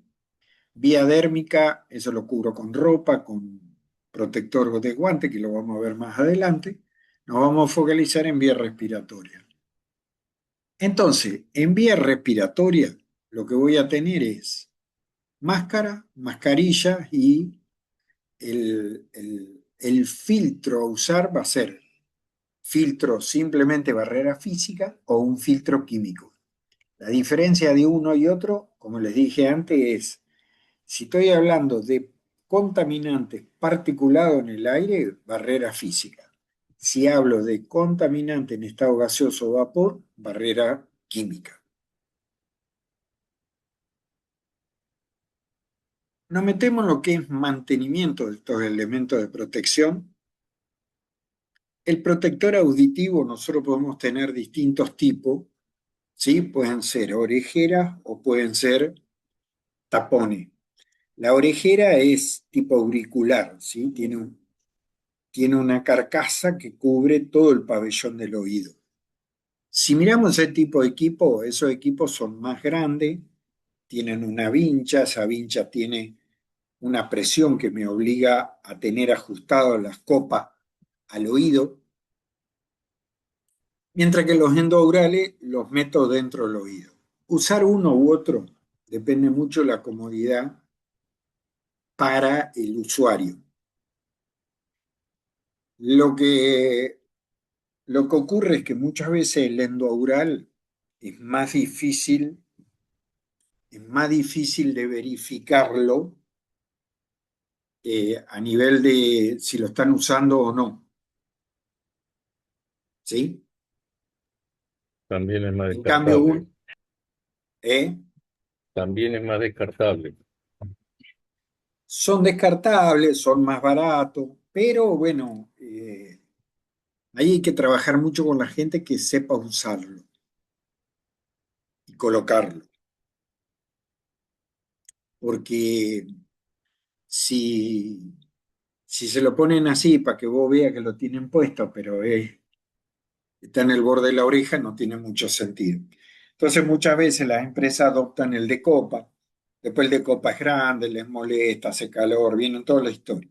Vía dérmica, eso lo cubro con ropa, con protector de guante, que lo vamos a ver más adelante. Nos vamos a focalizar en vía respiratoria. Entonces, en vía respiratoria, lo que voy a tener es máscara, mascarilla y el filtro a usar va a ser filtro simplemente barrera física o un filtro químico. La diferencia de uno y otro, como les dije antes, es si estoy hablando de contaminantes particulados en el aire, barrera física. si hablo de contaminante en estado gaseoso o vapor, barrera química. Nos metemos en lo que es mantenimiento de estos elementos de protección. El protector auditivo, nosotros podemos tener distintos tipos, ¿sí? Pueden ser orejeras o pueden ser tapones. La orejera es tipo auricular, ¿sí? Tiene una carcasa que cubre todo el pabellón del oído. Si miramos ese tipo de equipo, esos equipos son más grandes, tienen una vincha, esa vincha tiene una presión que me obliga a tener ajustadas las copas al oído, mientras que los endoaurales los meto dentro del oído. Usar uno u otro depende mucho de la comodidad para el usuario. Lo que, lo que ocurre es que muchas veces el endoaural es más difícil de verificarlo a nivel de si lo están usando o no. ¿Sí? También es más En cambio, descartable. ¿eh? También es más descartable. Son descartables, son más baratos, pero bueno, ahí hay que trabajar mucho con la gente que sepa usarlo y colocarlo, porque si, si se lo ponen así para que vos veas que lo tienen puesto, pero está en el borde de la oreja, no tiene mucho sentido. Entonces muchas veces las empresas adoptan el de copa, después el de copa es grande, les molesta, hace calor, viene toda la historia.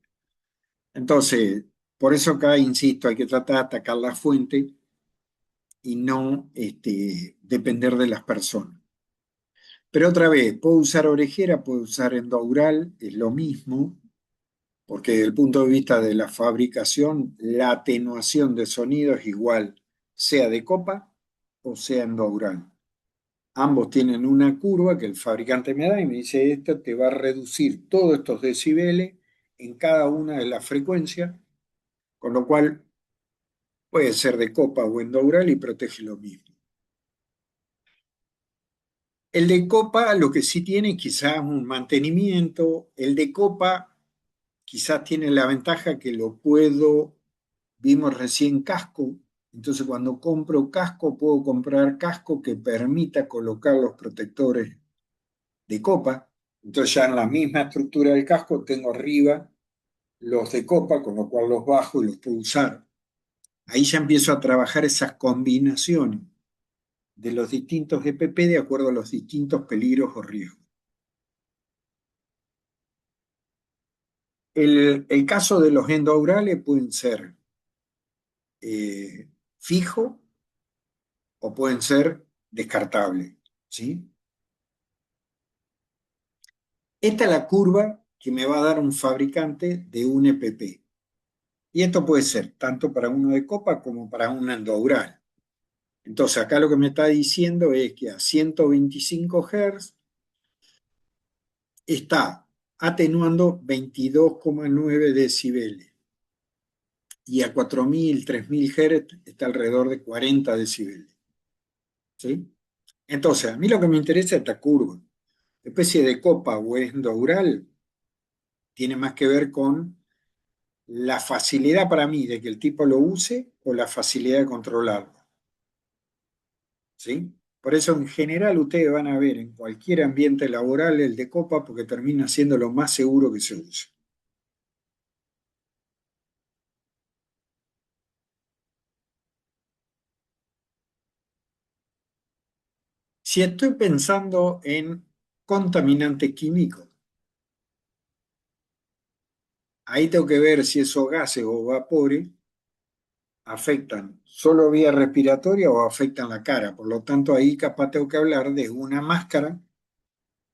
Entonces, por eso acá, insisto, hay que tratar de atacar la fuente y no depender de las personas. Pero otra vez, puedo usar orejera, puedo usar endaural, es lo mismo, porque desde el punto de vista de la fabricación, la atenuación de sonido es igual, sea de copa o sea endaural. Ambos tienen una curva que el fabricante me da y me dice, esto te va a reducir todos estos decibeles en cada una de las frecuencias, con lo cual puede ser de copa o endaural y protege lo mismo. El de copa lo que sí tiene quizás un mantenimiento. El de copa quizás tiene la ventaja que lo puedo, vimos recién casco, entonces cuando compro casco puedo comprar casco que permita colocar los protectores de copa. Entonces ya en la misma estructura del casco tengo arriba los de copa, con lo cual los bajo y los puedo usar. Ahí ya empiezo a trabajar esas combinaciones de los distintos EPP de acuerdo a los distintos peligros o riesgos. El caso de los endoaurales pueden ser fijos o pueden ser descartables, ¿sí? Esta es la curva que me va a dar un fabricante de un EPP. Y esto puede ser tanto para uno de copa como para un endaural. Entonces acá lo que me está diciendo es que a 125 Hz está atenuando 22,9 decibeles y a 4.000, 3.000 Hz está alrededor de 40 decibeles. ¿Sí? Entonces, a mí lo que me interesa es esta curva. Especie de copa o endaural tiene más que ver con la facilidad para mí de que el tipo lo use o la facilidad de controlarlo. ¿Sí? Por eso en general ustedes van a ver en cualquier ambiente laboral el de copa porque termina siendo lo más seguro que se use. Si estoy pensando en contaminante químico, ahí tengo que ver si esos gases o vapores afectan solo vía respiratoria o afectan la cara. Por lo tanto, ahí capaz tengo que hablar de una máscara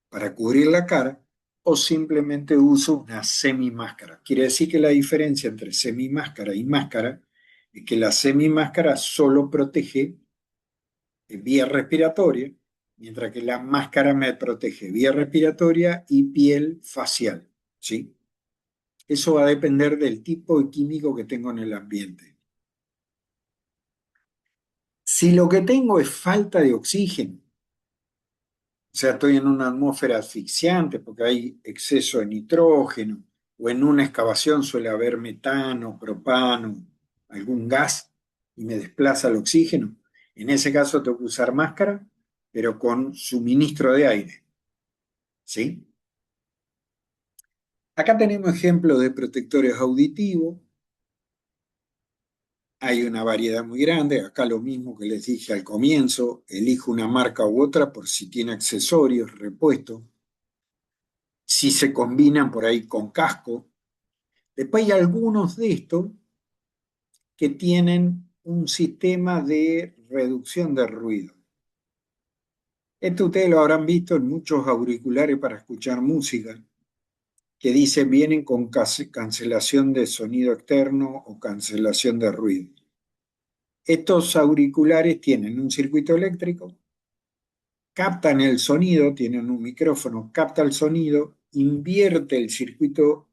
para cubrir la cara o simplemente uso una semimáscara. Quiere decir que la diferencia entre semimáscara y máscara es que la semimáscara solo protege vía respiratoria, mientras que la máscara me protege vía respiratoria y piel facial, ¿sí? Eso va a depender del tipo de químico que tengo en el ambiente. Si lo que tengo es falta de oxígeno, o sea, estoy en una atmósfera asfixiante porque hay exceso de nitrógeno, o en una excavación suele haber metano, propano, algún gas y me desplaza el oxígeno. En ese caso tengo que usar máscara, pero con suministro de aire. ¿Sí? Acá tenemos ejemplos de protectores auditivos. Hay una variedad muy grande. Acá lo mismo que les dije al comienzo, elijo una marca u otra por si tiene accesorios, repuestos. Si se combinan por ahí con casco. Después hay algunos de estos que tienen un sistema de reducción de ruido. Esto ustedes lo habrán visto en muchos auriculares para escuchar música, que dicen vienen con cancelación de sonido externo o cancelación de ruido. Estos auriculares tienen un circuito eléctrico, captan el sonido, tienen un micrófono, capta el sonido, invierte el circuito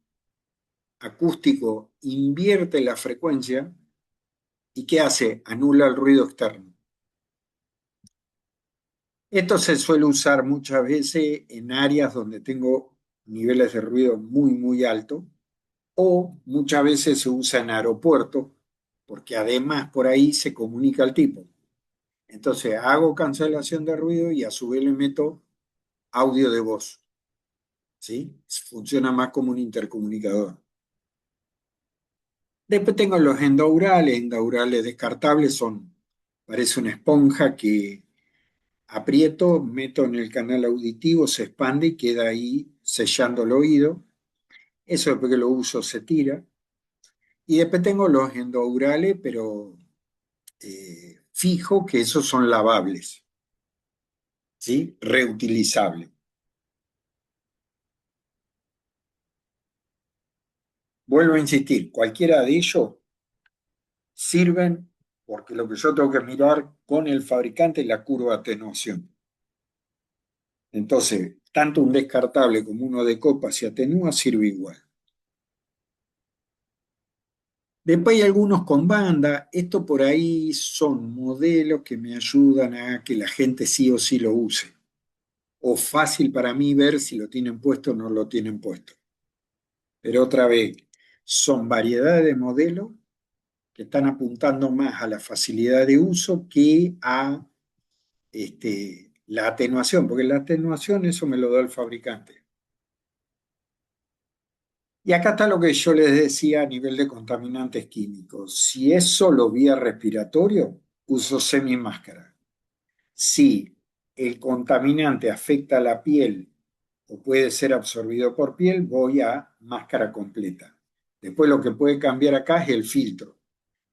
acústico, invierte la frecuencia y ¿qué hace? Anula el ruido externo. Esto se suele usar muchas veces en áreas donde tengo niveles de ruido muy, muy altos o muchas veces se usa en aeropuertos porque además por ahí se comunica al tipo. Entonces hago cancelación de ruido y a su vez le meto audio de voz, ¿sí? Funciona más como un intercomunicador. Después tengo los endaurales descartables parece una esponja que aprieto, meto en el canal auditivo, se expande y queda ahí sellando el oído. Eso después que lo uso se tira. Y después tengo los endoaurales, pero fijo que esos son lavables, ¿sí? Reutilizables. Vuelvo a insistir, cualquiera de ellos sirven porque lo que yo tengo que mirar con el fabricante es la curva de atenuación. Entonces, tanto un descartable como uno de copa, si atenúa, sirve igual. Después hay algunos con banda. Esto por ahí son modelos que me ayudan a que la gente sí o sí lo use. O fácil para mí ver si lo tienen puesto o no lo tienen puesto. Pero otra vez, son variedades de modelos que están apuntando más a la facilidad de uso que a la atenuación, porque la atenuación eso me lo da el fabricante. Y acá está lo que yo les decía a nivel de contaminantes químicos. Si es solo vía respiratorio, uso semimáscara. Si el contaminante afecta a la piel o puede ser absorbido por piel, voy a máscara completa. Después lo que puede cambiar acá es el filtro.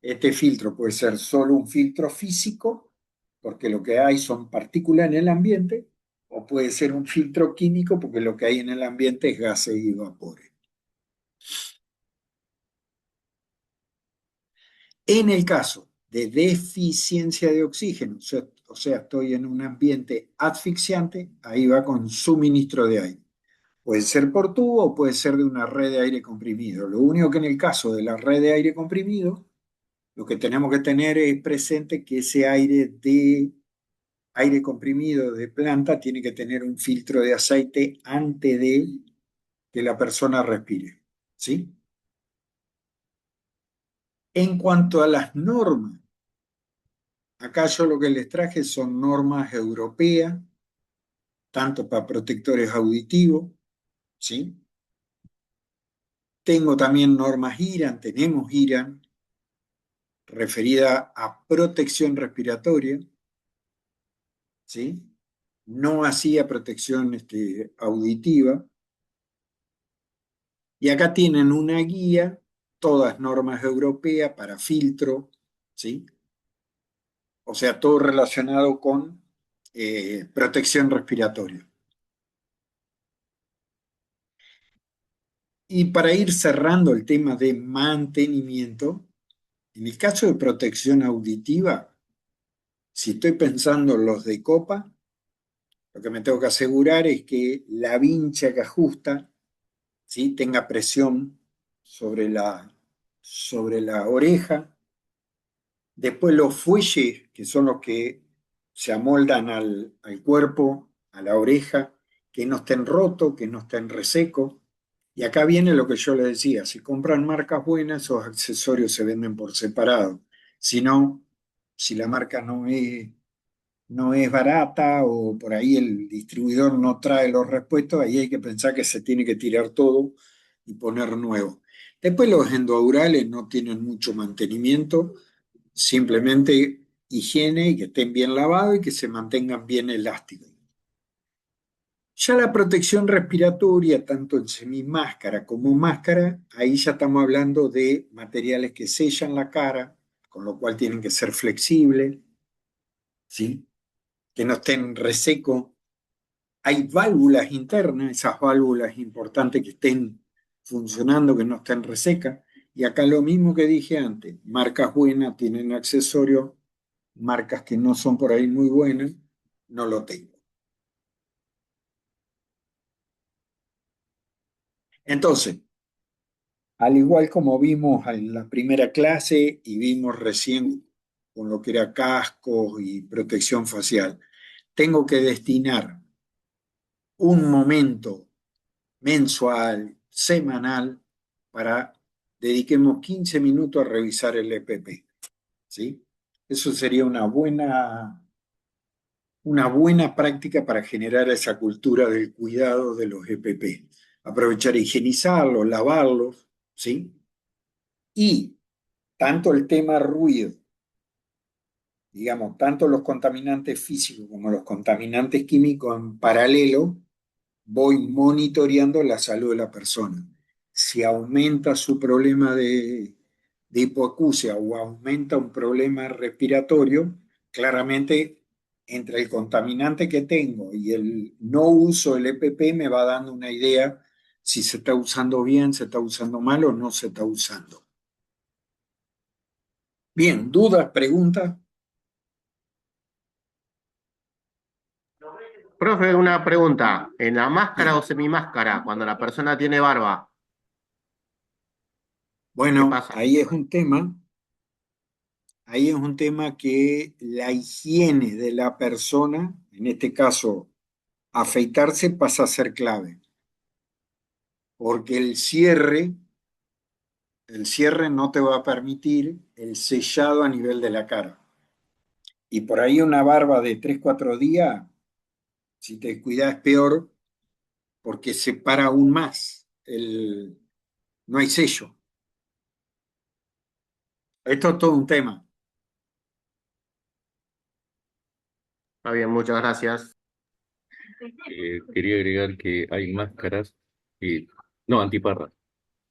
Este filtro puede ser solo un filtro físico, porque lo que hay son partículas en el ambiente, o puede ser un filtro químico, porque lo que hay en el ambiente es gases y vapores. En el caso de deficiencia de oxígeno, o sea, estoy en un ambiente asfixiante, ahí va con suministro de aire. Puede ser por tubo o puede ser de una red de aire comprimido. Lo único que en el caso de la red de aire comprimido, lo que tenemos que tener es presente que ese aire comprimido de planta tiene que tener un filtro de aceite antes de que la persona respire. ¿Sí? En cuanto a las normas, acá yo lo que les traje son normas europeas, tanto para protectores auditivos, ¿sí? Tengo también normas IRAN, tenemos IRAN, referida a protección respiratoria, ¿sí? No hacía protección auditiva. Y acá tienen una guía, todas normas europeas para filtro, ¿sí? O sea, todo relacionado con protección respiratoria. Y para ir cerrando el tema de mantenimiento, en el caso de protección auditiva, si estoy pensando en los de copa, lo que me tengo que asegurar es que la vincha que ajusta, ¿sí? Tenga presión sobre la oreja, Después los fuelles, que son los que se amoldan al cuerpo, a la oreja, que no estén rotos, que no estén resecos. Y acá viene lo que yo le decía, si compran marcas buenas, esos accesorios se venden por separado. Si no, si la marca no es barata o por ahí el distribuidor no trae los repuestos, ahí hay que pensar que se tiene que tirar todo y poner nuevo. Después los endoaurales no tienen mucho mantenimiento, simplemente higiene y que estén bien lavados y que se mantengan bien elásticos. Ya la protección respiratoria, tanto en semimáscara como máscara, ahí ya estamos hablando de materiales que sellan la cara, con lo cual tienen que ser flexibles, ¿sí? Que no estén resecos. Hay válvulas internas, esas válvulas importantes que estén funcionando, que no estén resecas. Y acá lo mismo que dije antes, marcas buenas tienen accesorios, marcas que no son por ahí muy buenas, no lo tengo. Entonces, al igual como vimos en la primera clase y vimos recién con lo que era cascos y protección facial, tengo que destinar un momento mensual, semanal, para dediquemos 15 minutos a revisar el EPP, ¿sí? Eso sería una buena práctica para generar esa cultura del cuidado de los EPP. Aprovechar e higienizarlos, lavarlos, ¿sí? Y tanto el tema ruido, digamos, tanto los contaminantes físicos como los contaminantes químicos en paralelo, voy monitoreando la salud de la persona. Si aumenta su problema de hipoacusia o aumenta un problema respiratorio, claramente entre el contaminante que tengo y el no uso del EPP me va dando una idea si se está usando bien, se está usando mal o no se está usando. Bien, ¿dudas, preguntas? Profe, una pregunta. ¿En la máscara o Bien. semimáscara, cuando la persona tiene barba, qué Bueno, pasa? ahí es un tema que la higiene de la persona, en este caso afeitarse, pasa a ser clave, porque el cierre no te va a permitir el sellado a nivel de la cara. Y por ahí una barba de 3 4 días, si te cuidas es peor porque separa aún más, no hay sello. Esto es todo un tema. Está bien, muchas gracias. Quería agregar que hay máscaras, no, antiparras,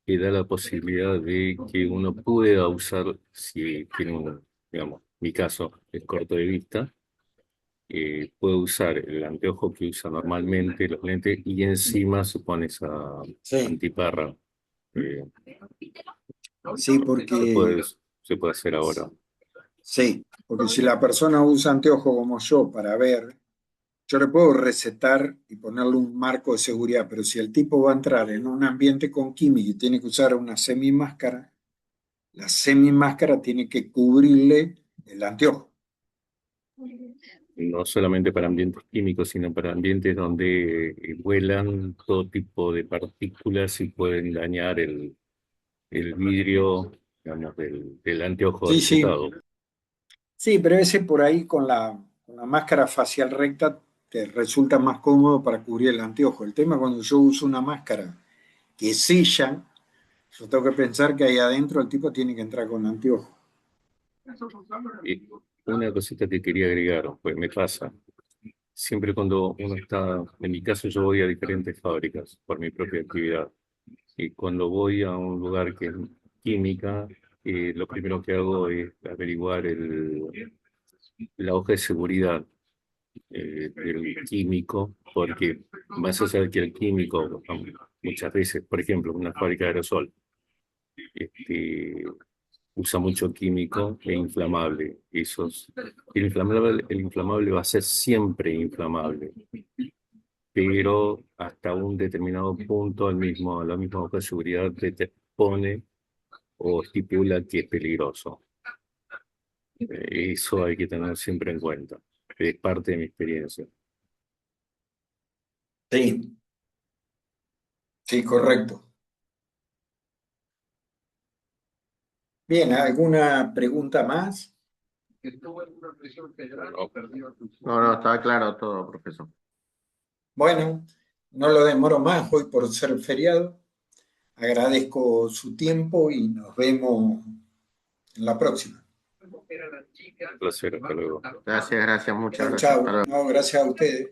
que da la posibilidad de que uno pueda usar, si tiene digamos, mi caso es corto de vista, puede usar el anteojo que usa normalmente, los lentes, y encima se pone esa Sí, antiparra. eh, sí, se porque puede, se puede hacer ahora. sí, porque si la persona usa anteojo como yo para ver, yo le puedo recetar y ponerle un marco de seguridad, pero si el tipo va a entrar en un ambiente con química y tiene que usar una semimáscara, la semimáscara tiene que cubrirle el anteojo. No solamente para ambientes químicos, sino para ambientes donde vuelan todo tipo de partículas y pueden dañar el vidrio, digamos, del anteojo Sí, sí, recetado. sí, pero ese por ahí con la máscara facial recta te resulta más cómodo para cubrir el anteojo. El tema cuando yo uso una máscara que sella, yo tengo que pensar que ahí adentro el tipo tiene que entrar con anteojo. Y una cosita que quería agregar, pues me pasa, siempre cuando uno está, en mi caso yo voy a diferentes fábricas por mi propia actividad, y cuando voy a un lugar que es química, lo primero que hago es averiguar la hoja de seguridad del químico, porque vas a saber que el químico, muchas veces, por ejemplo, una fábrica de aerosol, este, usa mucho químico e inflamable. El inflamable va a ser siempre inflamable, pero hasta un determinado punto la misma hoja de seguridad te pone o estipula que es peligroso. Eso hay que tener siempre en cuenta. Es parte de mi experiencia. Sí, sí, correcto. Bien, ¿alguna pregunta más? No, no, está claro todo, profesor. Bueno, no lo demoro más hoy por ser feriado. Agradezco su tiempo y nos vemos en la próxima. Un placer, hasta luego. Gracias, gracias, muchas Chau, gracias. Hasta chau. luego. No, gracias a ustedes.